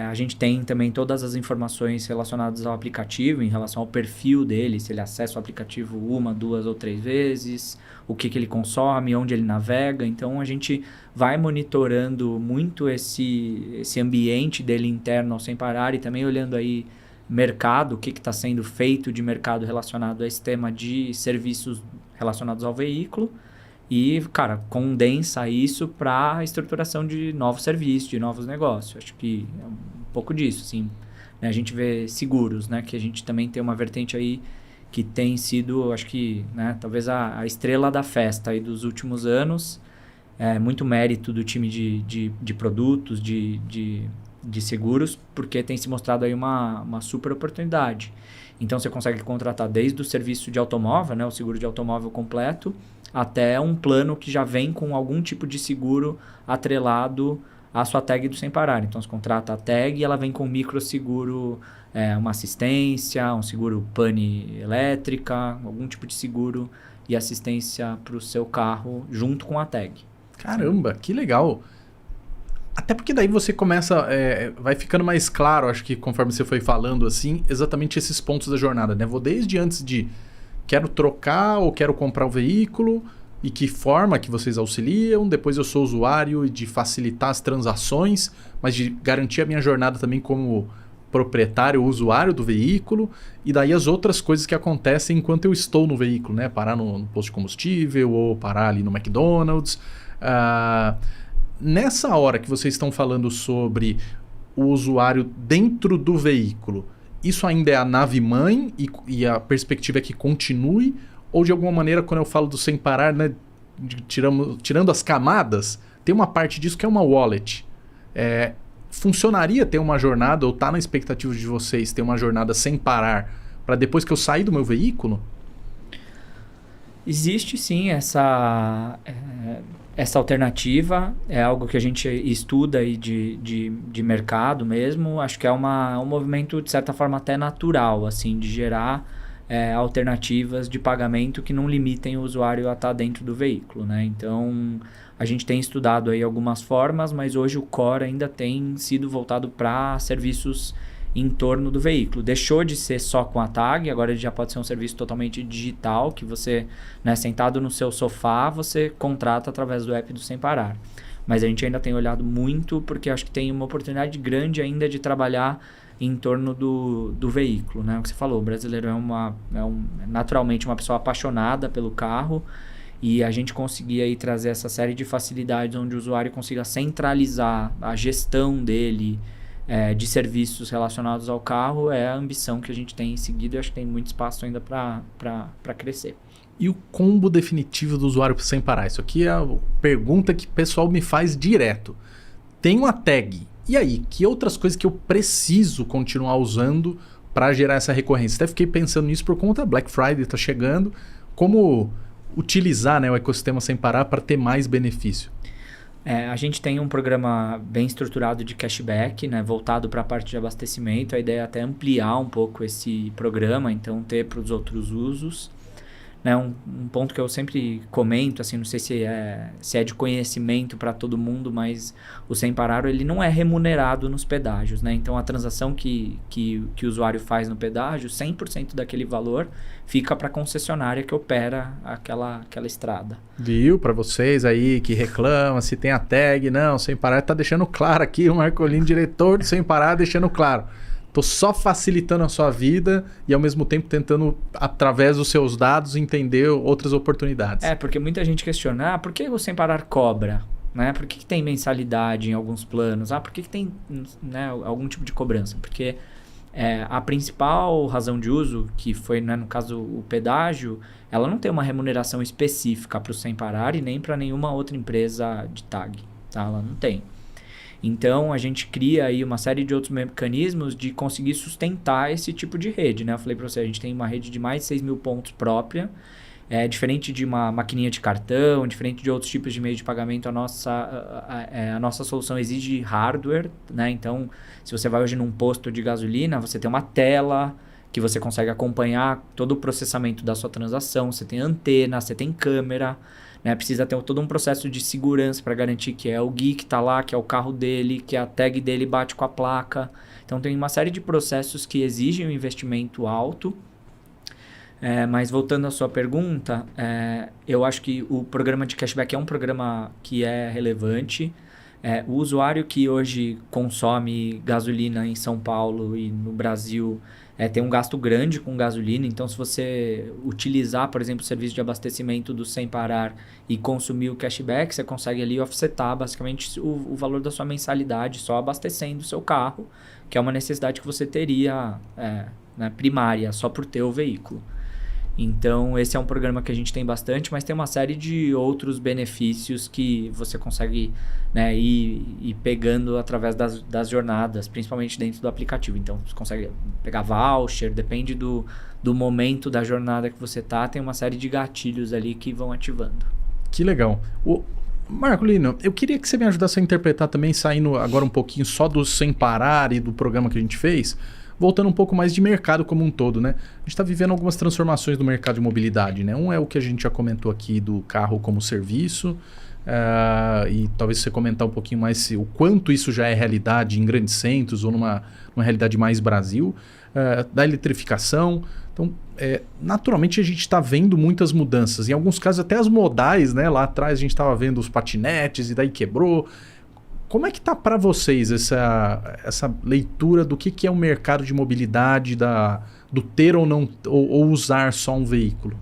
A gente tem também todas as informações relacionadas ao aplicativo, em relação ao perfil dele, se ele acessa o aplicativo 1, 2 ou 3 vezes, o que ele consome, onde ele navega. Então, a gente vai monitorando muito esse ambiente dele interno ao Sem Parar, e também olhando aí mercado, o que está sendo feito de mercado relacionado a esse tema de serviços relacionados ao veículo. E, cara, condensa isso para a estruturação de novos serviços, de novos negócios. Acho que é um pouco disso, assim. Né? A gente vê seguros, né? Que a gente também tem uma vertente aí que tem sido, acho que, né? Talvez a estrela da festa aí dos últimos anos. Muito mérito do time de produtos, de seguros, porque tem se mostrado aí uma super oportunidade. Então, você consegue contratar desde o serviço de automóvel, né? O seguro de automóvel completo, até um plano que já vem com algum tipo de seguro atrelado à sua tag do Sem Parar. Então, você contrata a tag e ela vem com microseguro, uma assistência, um seguro pane elétrica, algum tipo de seguro e assistência para o seu carro junto com a tag. Caramba, que legal! Até porque daí você começa, vai ficando mais claro, acho que conforme você foi falando assim, exatamente esses pontos da jornada, né? Vou desde antes de quero trocar ou quero comprar um veículo e que forma que vocês auxiliam, depois eu sou usuário de facilitar as transações, mas de garantir a minha jornada também como proprietário, o usuário do veículo, e daí as outras coisas que acontecem enquanto eu estou no veículo, né? Parar no posto de combustível ou parar ali no McDonald's. Nessa hora que vocês estão falando sobre o usuário dentro do veículo, isso ainda é a nave-mãe e a perspectiva é que continue? Ou de alguma maneira, quando eu falo do sem parar, né, tirando as camadas, tem uma parte disso que é uma wallet. Funcionaria ter uma jornada, ou está na expectativa de vocês ter uma jornada sem parar, para depois que eu sair do meu veículo? Existe sim essa alternativa, é algo que a gente estuda aí de mercado mesmo. Acho que é um movimento, de certa forma, até natural, assim, de gerar alternativas de pagamento que não limitem o usuário a estar dentro do veículo, né? Então, a gente tem estudado aí algumas formas, mas hoje o core ainda tem sido voltado para serviços em torno do veículo. Deixou de ser só com a tag, agora ele já pode ser um serviço totalmente digital, que você, né, sentado no seu sofá, você contrata através do app do Sem Parar. Mas a gente ainda tem olhado muito, porque acho que tem uma oportunidade grande ainda de trabalhar em torno do veículo, né? O que você falou, o brasileiro é naturalmente uma pessoa apaixonada pelo carro, e a gente conseguir aí trazer essa série de facilidades onde o usuário consiga centralizar a gestão dele, de serviços relacionados ao carro, é a ambição que a gente tem seguido, e acho que tem muito espaço ainda para crescer. E o combo definitivo do usuário sem parar? Isso aqui é a pergunta que o pessoal me faz direto. Tem uma tag. E aí, que outras coisas que eu preciso continuar usando para gerar essa recorrência? Até fiquei pensando nisso por conta da Black Friday está chegando. Como utilizar, né, o ecossistema sem parar para ter mais benefício? A gente tem um programa bem estruturado de cashback, né, voltado para a parte de abastecimento. A ideia é até ampliar um pouco esse programa, então ter para os outros usos. Né, um ponto que eu sempre comento, assim, não sei se é de conhecimento para todo mundo, mas o Sem Parar, ele não é remunerado nos pedágios, né? Então, a transação que o usuário faz no pedágio, 100% daquele valor fica para a concessionária que opera aquela estrada. Viu? Para vocês aí que reclamam, se tem a tag, não, Sem Parar tá deixando claro aqui, o Marcolino, diretor do Sem Parar, deixando claro. Tô só facilitando a sua vida e ao mesmo tempo tentando, através dos seus dados, entender outras oportunidades. Porque muita gente questiona, por que o Sem Parar cobra? Né? Por que tem mensalidade em alguns planos? Por que tem, né, algum tipo de cobrança? Porque a principal razão de uso, que foi, né, no caso, o pedágio, ela não tem uma remuneração específica para o Sem Parar e nem para nenhuma outra empresa de tag. Tá? Ela não tem. Então, a gente cria aí uma série de outros mecanismos de conseguir sustentar esse tipo de rede, né? Eu falei para você, a gente tem uma rede de mais de 6 mil pontos própria, diferente de uma maquininha de cartão, diferente de outros tipos de meio de pagamento, a nossa solução exige hardware, né? Então, se você vai hoje num posto de gasolina, você tem uma tela que você consegue acompanhar todo o processamento da sua transação, você tem antena, você tem câmera, né? Precisa ter todo um processo de segurança para garantir que é o Gui que está lá, que é o carro dele, que a tag dele bate com a placa. Então tem uma série de processos que exigem um investimento alto. Mas voltando à sua pergunta, eu acho que o programa de cashback é um programa que é relevante. O usuário que hoje consome gasolina em São Paulo e no Brasil tem um gasto grande com gasolina, então se você utilizar, por exemplo, o serviço de abastecimento do Sem Parar e consumir o cashback, você consegue ali offsetar basicamente o valor da sua mensalidade só abastecendo o seu carro, que é uma necessidade que você teria né, primária, só por ter o veículo. Então, esse é um programa que a gente tem bastante, mas tem uma série de outros benefícios que você consegue, né, ir pegando através das jornadas, principalmente dentro do aplicativo. Então, você consegue pegar voucher, depende do momento da jornada que você tá, tem uma série de gatilhos ali que vão ativando. Que legal. Marcolino, eu queria que você me ajudasse a interpretar também, saindo agora um pouquinho só do Sem Parar e do programa que a gente fez, voltando um pouco mais de mercado como um todo, né? A gente está vivendo algumas transformações no mercado de mobilidade, né? Um é o que a gente já comentou aqui do carro como serviço, e talvez você comentar um pouquinho mais o quanto isso já é realidade em grandes centros ou numa realidade mais Brasil, da eletrificação. Então, naturalmente a gente está vendo muitas mudanças, em alguns casos até as modais, né? Lá atrás a gente estava vendo os patinetes e daí quebrou. Como é que tá para vocês essa leitura do que é o mercado de mobilidade, do ter ou não ou usar só um veículo?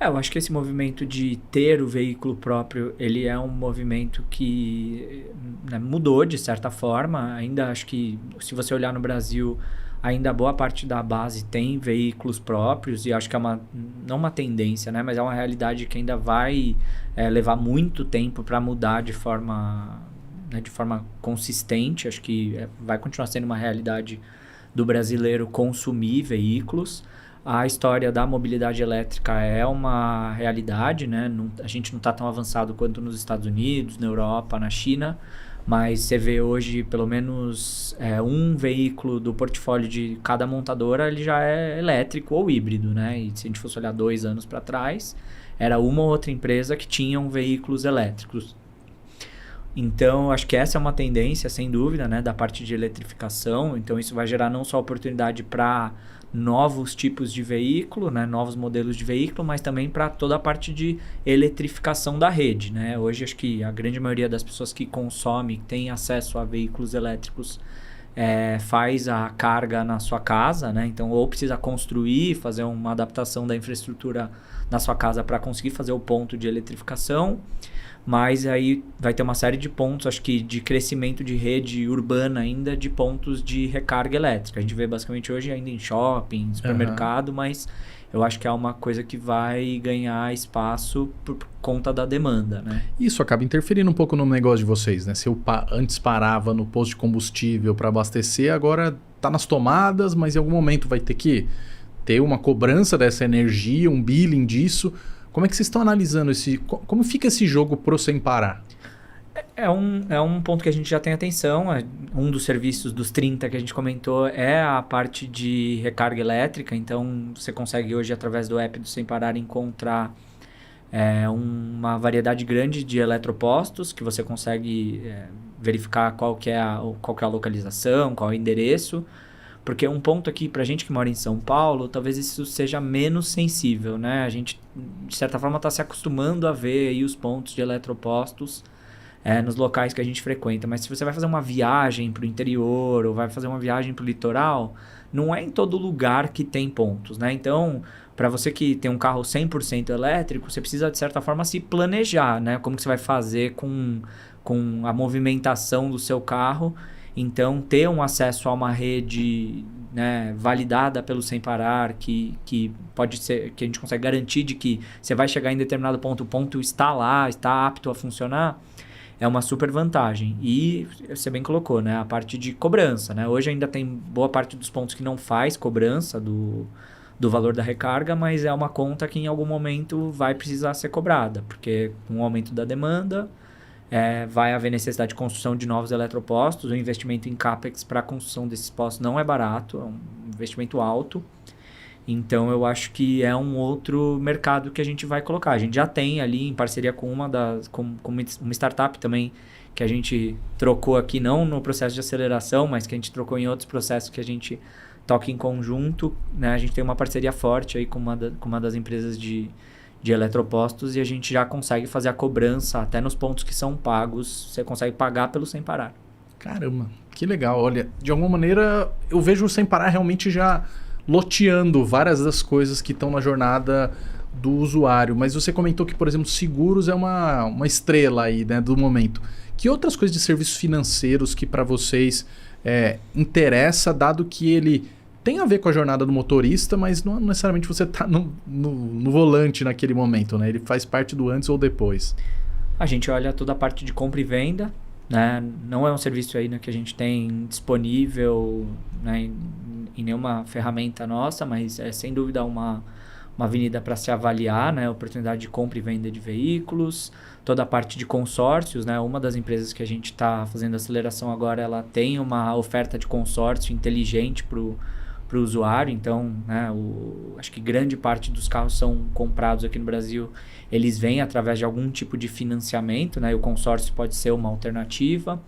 Eu acho que esse movimento de ter o veículo próprio, ele é um movimento que, né, mudou de certa forma. Ainda acho que, se você olhar no Brasil, ainda boa parte da base tem veículos próprios, e acho que é não uma tendência, né, mas é uma realidade que ainda vai levar muito tempo para mudar de forma consistente. Acho que vai continuar sendo uma realidade do brasileiro consumir veículos. A história da mobilidade elétrica é uma realidade, né? A gente não está tão avançado quanto nos Estados Unidos, na Europa, na China, mas você vê hoje pelo menos um veículo do portfólio de cada montadora, ele já é elétrico ou híbrido, né? E se a gente fosse olhar 2 anos para trás, era uma ou outra empresa que tinham veículos elétricos. Então, acho que essa é uma tendência, sem dúvida, né, da parte de eletrificação. Então, isso vai gerar não só oportunidade para novos tipos de veículo, né, novos modelos de veículo, mas também para toda a parte de eletrificação da rede, né? Hoje, acho que a grande maioria das pessoas que consomem, que tem acesso a veículos elétricos, faz a carga na sua casa, né? Então, ou precisa construir, fazer uma adaptação da infraestrutura na sua casa para conseguir fazer o ponto de eletrificação. Mas aí vai ter uma série de pontos, acho que de crescimento de rede urbana ainda, de pontos de recarga elétrica. A gente vê basicamente hoje ainda em shopping, supermercado, mas eu acho que é uma coisa que vai ganhar espaço por conta da demanda, né? Isso acaba interferindo um pouco no negócio de vocês, né? Se eu antes parava no posto de combustível para abastecer, agora tá nas tomadas, mas em algum momento vai ter que ter uma cobrança dessa energia, um billing disso. Como é que vocês estão analisando como fica esse jogo pro Sem Parar? É um ponto que a gente já tem atenção. Um dos serviços dos 30 que a gente comentou é a parte de recarga elétrica. Então, você consegue hoje, através do app do Sem Parar, encontrar uma variedade grande de eletropostos que você consegue verificar qual que é a localização, qual é o endereço. Porque um ponto aqui, pra gente que mora em São Paulo, talvez isso seja menos sensível, né? A gente, de certa forma, está se acostumando a ver aí os pontos de eletropostos nos locais que a gente frequenta. Mas se você vai fazer uma viagem para o interior ou vai fazer uma viagem para o litoral, não é em todo lugar que tem pontos, né? Então, para você que tem um carro 100% elétrico, você precisa, de certa forma, se planejar, né? Como que você vai fazer com a movimentação do seu carro. Então, ter um acesso a uma rede, né, validada pelo Sem Parar, que pode ser, que a gente consegue garantir de que você vai chegar em determinado ponto, o ponto está lá, está apto a funcionar, é uma super vantagem. E você bem colocou, né, a parte de cobrança, né? Hoje ainda tem boa parte dos pontos que não faz cobrança do valor da recarga, mas é uma conta que em algum momento vai precisar ser cobrada, porque com o aumento da demanda, vai haver necessidade de construção de novos eletropostos. O investimento em CAPEX para a construção desses postos não é barato, é um investimento alto. Então, eu acho que é um outro mercado que a gente vai colocar. A gente já tem ali, em parceria com uma startup também, que a gente trocou aqui, não no processo de aceleração, mas que a gente trocou em outros processos que a gente toca em conjunto, né? A gente tem uma parceria forte aí com uma das empresas de eletropostos, e a gente já consegue fazer a cobrança até nos pontos que são pagos. Você consegue pagar pelo Sem Parar. Caramba, que legal. Olha, de alguma maneira eu vejo o Sem Parar realmente já loteando várias das coisas que estão na jornada do usuário. Mas você comentou que, por exemplo, seguros é uma estrela aí, né, do momento. Que outras coisas de serviços financeiros que para vocês interessa, dado que ele tem a ver com a jornada do motorista, mas não necessariamente você está no volante naquele momento, né? Ele faz parte do antes ou depois. A gente olha toda a parte de compra e venda, né? Não é um serviço aí, né, que a gente tem disponível, né, em nenhuma ferramenta nossa, mas é sem dúvida uma avenida para se avaliar, né? Oportunidade de compra e venda de veículos, toda a parte de consórcios, né? Uma das empresas que a gente está fazendo aceleração agora, ela tem uma oferta de consórcio inteligente para o usuário. Então, né, acho que grande parte dos carros são comprados aqui no Brasil, eles vêm através de algum tipo de financiamento, né? E o consórcio pode ser uma alternativa.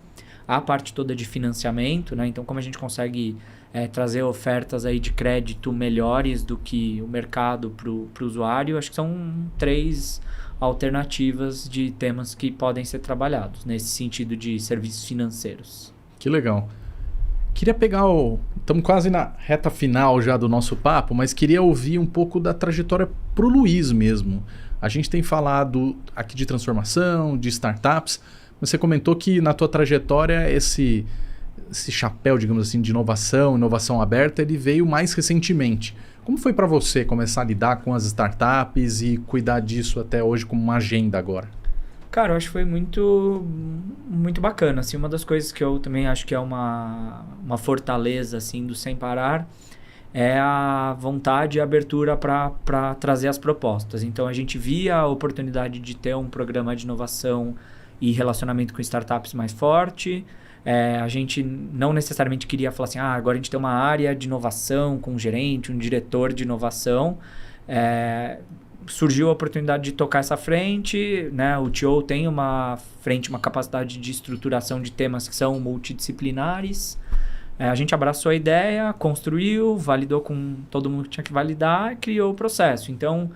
A parte toda de financiamento, né? Então, como a gente consegue trazer ofertas aí de crédito melhores do que o mercado para o usuário, acho que são 3 alternativas de temas que podem ser trabalhados, nesse sentido de serviços financeiros. Que legal. Queria pegar Estamos quase na reta final já do nosso papo, mas queria ouvir um pouco da trajetória pro Luiz mesmo. A gente tem falado aqui de transformação, de startups, mas você comentou que na tua trajetória esse chapéu, digamos assim, de inovação aberta, ele veio mais recentemente. Como foi para você começar a lidar com as startups e cuidar disso até hoje como uma agenda agora? Cara, eu acho que foi muito, muito bacana. Assim, uma das coisas que eu também acho que é uma fortaleza assim, do Sem Parar é a vontade e a abertura para trazer as propostas. Então, a gente via a oportunidade de ter um programa de inovação e relacionamento com startups mais forte. A gente não necessariamente queria falar assim, agora a gente tem uma área de inovação com um gerente, um diretor de inovação. Surgiu a oportunidade de tocar essa frente, né? O TO tem uma capacidade de estruturação de temas que são multidisciplinares. A gente abraçou a ideia, construiu, validou com todo mundo que tinha que validar e criou o processo. Então,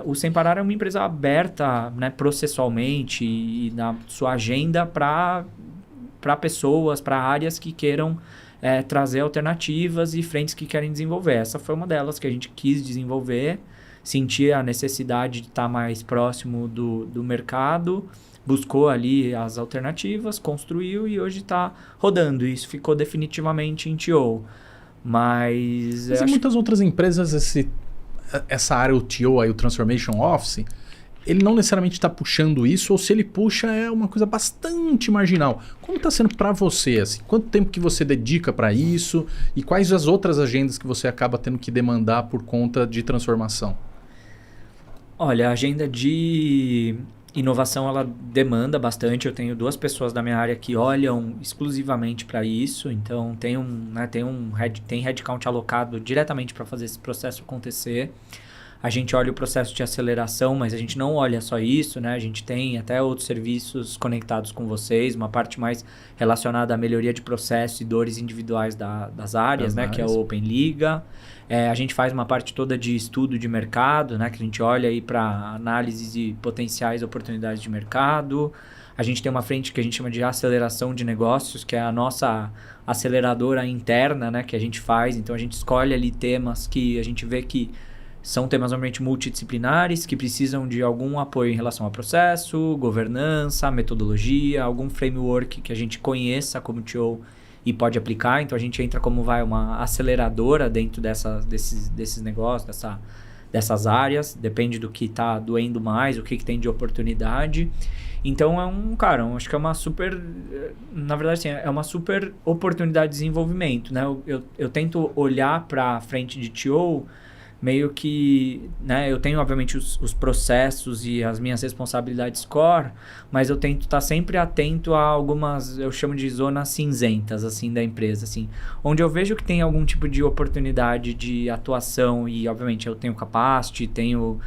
o Sem Parar é uma empresa aberta, né, processualmente e na sua agenda para pessoas, para áreas que queiram trazer alternativas e frentes que querem desenvolver. Essa foi uma delas que a gente quis desenvolver, sentir a necessidade de estar mais próximo do mercado, buscou ali as alternativas, construiu e hoje está rodando. Isso ficou definitivamente em TO. Mas em muitas outras empresas, essa área, o TO, aí, o Transformation Office, ele não necessariamente está puxando isso, ou se ele puxa é uma coisa bastante marginal. Como está sendo para você? Assim? Quanto tempo que você dedica para isso? E quais as outras agendas que você acaba tendo que demandar por conta de transformação? Olha, a agenda de inovação, ela demanda bastante. Eu tenho 2 pessoas da minha área que olham exclusivamente para isso. Então, tem headcount alocado diretamente para fazer esse processo acontecer. A gente olha o processo de aceleração, mas a gente não olha só isso, né? A gente tem até outros serviços conectados com vocês, uma parte mais relacionada à melhoria de processo e dores individuais das áreas, né? Que é o Open Liga. A gente faz uma parte toda de estudo de mercado, né? Que a gente olha aí para análises de potenciais oportunidades de mercado. A gente tem uma frente que a gente chama de aceleração de negócios, que é a nossa aceleradora interna, né? Que a gente faz. Então, a gente escolhe ali temas que a gente vê que são temas normalmente multidisciplinares, que precisam de algum apoio em relação ao processo, governança, metodologia, algum framework que a gente conheça como TO e pode aplicar. Então, a gente entra como uma aceleradora dentro desses negócios, dessas áreas. Depende do que está doendo mais, o que tem de oportunidade. Então, acho que é uma super... Na verdade, assim, é uma super oportunidade de desenvolvimento, né? Eu tento olhar para a frente de TO meio que, né, eu tenho obviamente os processos e as minhas responsabilidades core, mas eu tento estar sempre atento a algumas, eu chamo de zonas cinzentas, assim, da empresa, assim, onde eu vejo que tem algum tipo de oportunidade de atuação e, obviamente, eu tenho capacity, tenho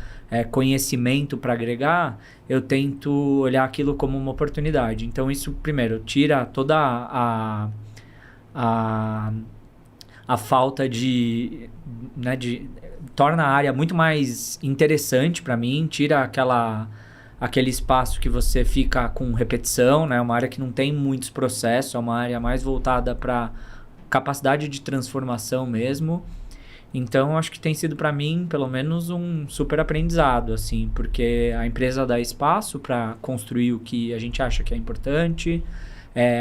conhecimento para agregar, eu tento olhar aquilo como uma oportunidade. Então, isso, primeiro, tira toda a falta de torna a área muito mais interessante para mim, tira aquele espaço que você fica com repetição, né? Uma área que não tem muitos processos, é uma área mais voltada para capacidade de transformação mesmo. Então, acho que tem sido para mim, pelo menos, um super aprendizado, assim, porque a empresa dá espaço para construir o que a gente acha que é importante.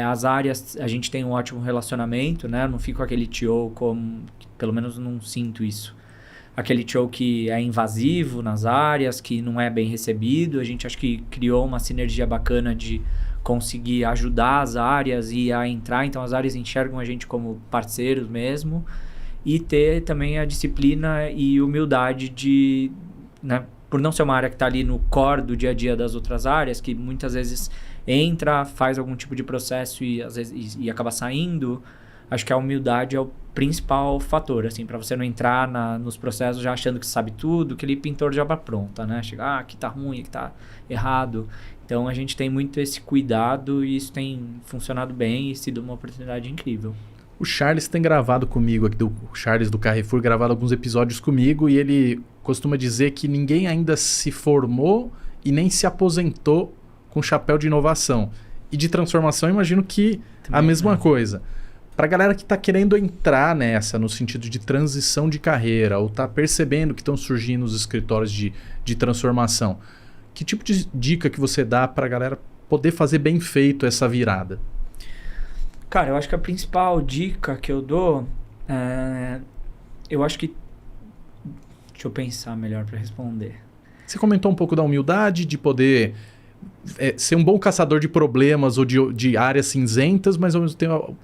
As áreas, a gente tem um ótimo relacionamento, né? Não fico aquele TO pelo menos não sinto isso. Aquele TO que é invasivo nas áreas, que não é bem recebido. A gente acho que criou uma sinergia bacana de conseguir ajudar as áreas e a entrar. Então, as áreas enxergam a gente como parceiros mesmo. E ter também a disciplina e humildade de, né, por não ser uma área que está ali no core do dia a dia das outras áreas, que muitas vezes entra, faz algum tipo de processo e às vezes e acaba saindo. Acho que a humildade é o principal fator, assim, para você não entrar nos processos já achando que sabe tudo, aquele pintor de obra pronta, né? Chegar, aqui tá ruim, aqui tá errado. Então, a gente tem muito esse cuidado e isso tem funcionado bem e sido uma oportunidade incrível. O Charles tem gravado comigo, aqui o Charles do Carrefour, gravado alguns episódios comigo e ele costuma dizer que ninguém ainda se formou e nem se aposentou com chapéu de inovação. E de transformação, imagino que Também a mesma não. coisa. Para a galera que está querendo entrar nessa, no sentido de transição de carreira, ou está percebendo que estão surgindo os escritórios de transformação, que tipo de dica que você dá para a galera poder fazer bem feito essa virada? Cara, eu acho que a principal dica que eu dou eu acho que... Deixa eu pensar melhor para responder. Você comentou um pouco da humildade, de poder ser um bom caçador de problemas ou de áreas cinzentas, mas ao mesmo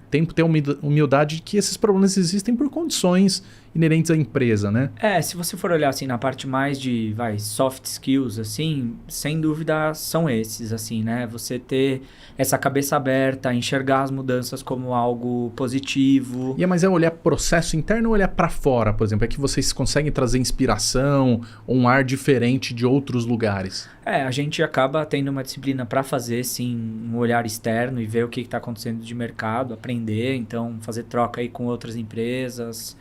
tempo ter a humildade de que esses problemas existem por condições inerentes à empresa, né? Se você for olhar assim na parte mais de soft skills, assim, sem dúvida são esses, assim, né? Você ter essa cabeça aberta, enxergar as mudanças como algo positivo. Mas é olhar processo interno ou olhar para fora, por exemplo? É que vocês conseguem trazer inspiração ou um ar diferente de outros lugares? A gente acaba tendo uma disciplina para fazer, sim, um olhar externo e ver o que está acontecendo de mercado, aprender, então fazer troca aí com outras empresas.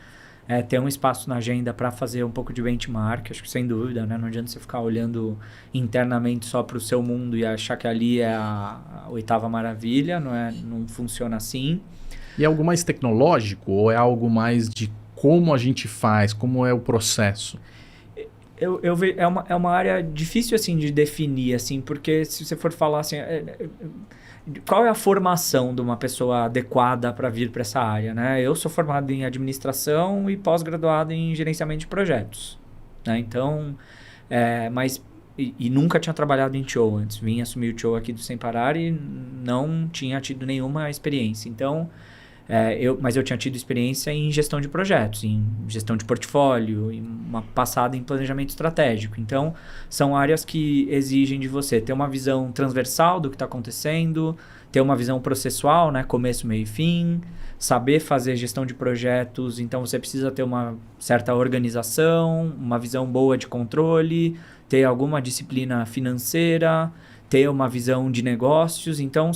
Ter um espaço na agenda para fazer um pouco de benchmark, acho que sem dúvida, né? Não adianta você ficar olhando internamente só para o seu mundo e achar que ali é a oitava maravilha, não funciona assim. E é algo mais tecnológico ou é algo mais de como a gente faz, como é o processo? Eu vejo, é uma área difícil assim de definir, assim, porque se você for falar assim... qual é a formação de uma pessoa adequada para vir para essa área, né? Eu sou formado em administração e pós-graduado em gerenciamento de projetos, né? Então, mas nunca tinha trabalhado em TIO antes. Vim assumir o TIO aqui do Sem Parar e não tinha tido nenhuma experiência. Então, mas eu tinha tido experiência em gestão de projetos, em gestão de portfólio, em uma passada em planejamento estratégico. Então, são áreas que exigem de você ter uma visão transversal do que está acontecendo, ter uma visão processual, né? Começo, meio e fim, saber fazer gestão de projetos. Então, você precisa ter uma certa organização, uma visão boa de controle, ter alguma disciplina financeira, ter uma visão de negócios. Então,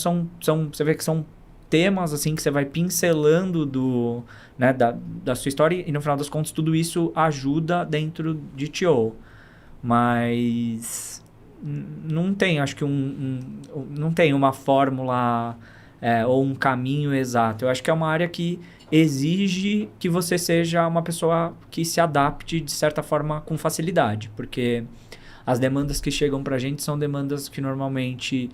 você vê que são temas assim que você vai pincelando da sua história e no final das contas tudo isso ajuda dentro de TIO. Mas não tem, acho que não tem uma fórmula ou um caminho exato. Eu acho que é uma área que exige que você seja uma pessoa que se adapte de certa forma com facilidade, porque as demandas que chegam pra gente são demandas que normalmente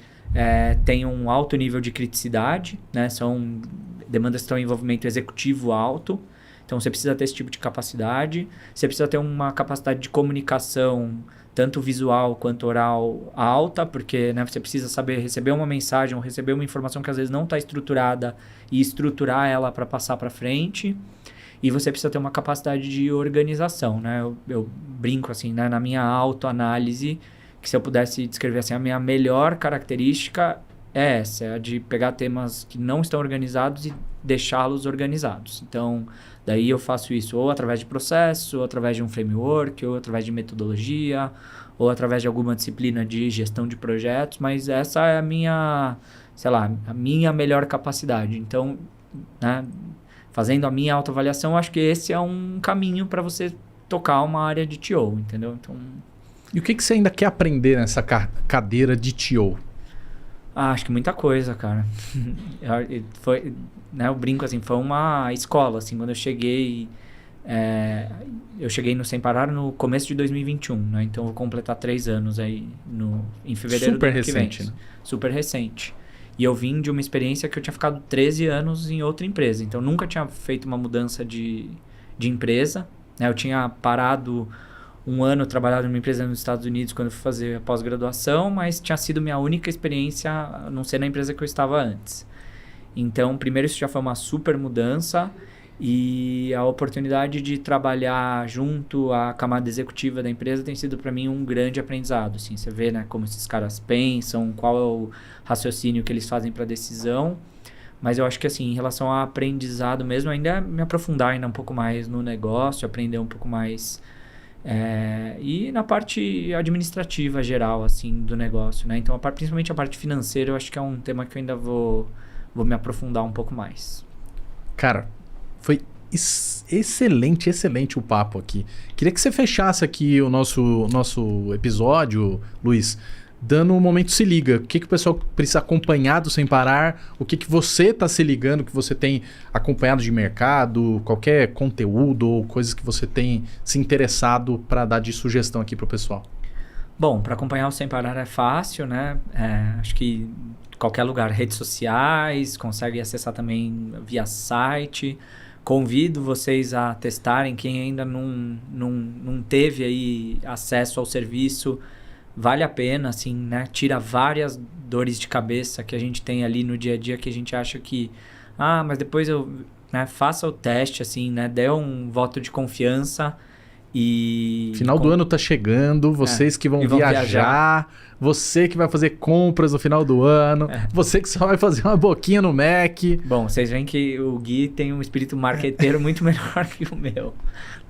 tem um alto nível de criticidade, né? São demandas que estão em envolvimento executivo alto. Então, você precisa ter esse tipo de capacidade. Você precisa ter uma capacidade de comunicação, tanto visual quanto oral, alta, porque, né, você precisa saber receber uma mensagem ou receber uma informação que às vezes não está estruturada e estruturar ela para passar para frente. E você precisa ter uma capacidade de organização, né? Eu brinco assim, né? Na minha autoanálise, que se eu pudesse descrever assim, a minha melhor característica é essa, é a de pegar temas que não estão organizados e deixá-los organizados. Então, daí eu faço isso ou através de processo, ou através de um framework, ou através de metodologia, ou através de alguma disciplina de gestão de projetos, mas essa é a minha, sei lá, a minha melhor capacidade. Então, né, fazendo a minha autoavaliação, acho que esse é um caminho para você tocar uma área de TIO, entendeu? Então... E o que você ainda quer aprender nessa cadeira de TIO? Acho que muita coisa, cara. Foi, né, eu brinco assim, foi uma escola, assim, quando eu cheguei no Sem Parar no começo de 2021, né? Então, eu vou completar 3 anos aí em fevereiro Super do ano que vem. recente, né? Super recente. E eu vim de uma experiência que eu tinha ficado 13 anos em outra empresa. Então, eu nunca tinha feito uma mudança de empresa, né? Eu tinha parado 1 ano trabalhado numa empresa nos Estados Unidos quando eu fui fazer a pós-graduação, mas tinha sido minha única experiência a não ser na empresa que eu estava antes. Então, primeiro, isso já foi uma super mudança e a oportunidade de trabalhar junto à camada executiva da empresa tem sido para mim um grande aprendizado. Assim, você vê, né, como esses caras pensam, qual é o raciocínio que eles fazem para a decisão. Mas eu acho que, assim, em relação ao aprendizado mesmo, ainda me aprofundar ainda um pouco mais no negócio, aprender um pouco mais... e na parte administrativa geral, assim, do negócio, né? Então, principalmente a parte financeira, eu acho que é um tema que eu ainda vou me aprofundar um pouco mais. Cara, foi excelente o papo aqui. Queria que você fechasse aqui o nosso episódio, Luiz, dando um momento se liga. O que o pessoal precisa acompanhar do Sem Parar? O que você está se ligando, que você tem acompanhado de mercado, qualquer conteúdo ou coisas que você tem se interessado para dar de sugestão aqui para o pessoal? Bom, para acompanhar o Sem Parar é fácil, né? Acho que qualquer lugar, redes sociais, consegue acessar também via site. Convido vocês a testarem, quem ainda não teve aí acesso ao serviço, vale a pena, assim, né? Tira várias dores de cabeça que a gente tem ali no dia a dia, que a gente acha que, mas depois faça o teste, assim, né? Dê um voto de confiança e... Final do ano tá chegando, vocês que vão viajar, você que vai fazer compras no final do ano, você que só vai fazer uma boquinha no Mac. Bom, vocês veem que o Gui tem um espírito marqueteiro muito melhor que o meu,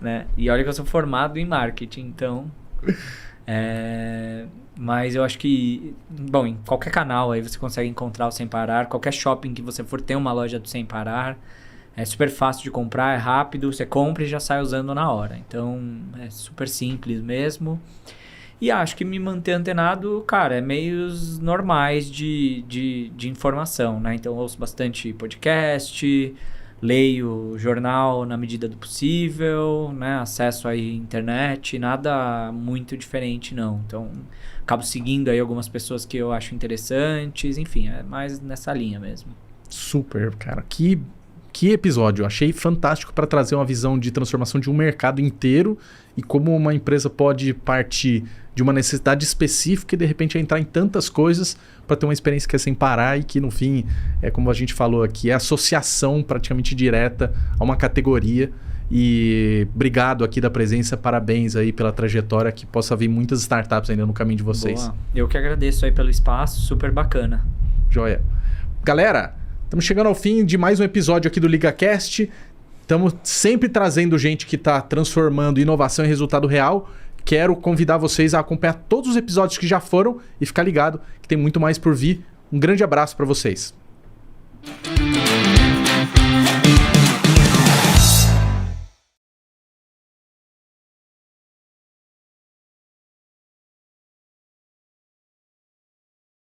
né? E olha que eu sou formado em marketing, então... Mas eu acho que, bom, em qualquer canal aí você consegue encontrar o Sem Parar, qualquer shopping que você for tem uma loja do Sem Parar, é super fácil de comprar, é rápido, você compra e já sai usando na hora, então é super simples mesmo. E acho que me manter antenado, cara, é meios normais de informação, né? Então eu ouço bastante podcast, leio jornal na medida do possível, né? Acesso aí à internet, nada muito diferente não. Então, acabo seguindo aí algumas pessoas que eu acho interessantes, enfim, é mais nessa linha mesmo. Super, cara. Que episódio. Eu achei fantástico para trazer uma visão de transformação de um mercado inteiro e como uma empresa pode partir de uma necessidade específica e de repente entrar em tantas coisas para ter uma experiência que é sem parar e que no fim, como a gente falou aqui, é associação praticamente direta a uma categoria. E obrigado aqui da presença, parabéns aí pela trajetória, que possa vir muitas startups ainda no caminho de vocês. Boa. Eu que agradeço aí pelo espaço, super bacana. Joia. Galera, estamos chegando ao fim de mais um episódio aqui do LigaCast. Estamos sempre trazendo gente que está transformando inovação em resultado real. Quero convidar vocês a acompanhar todos os episódios que já foram e ficar ligado que tem muito mais por vir. Um grande abraço para vocês.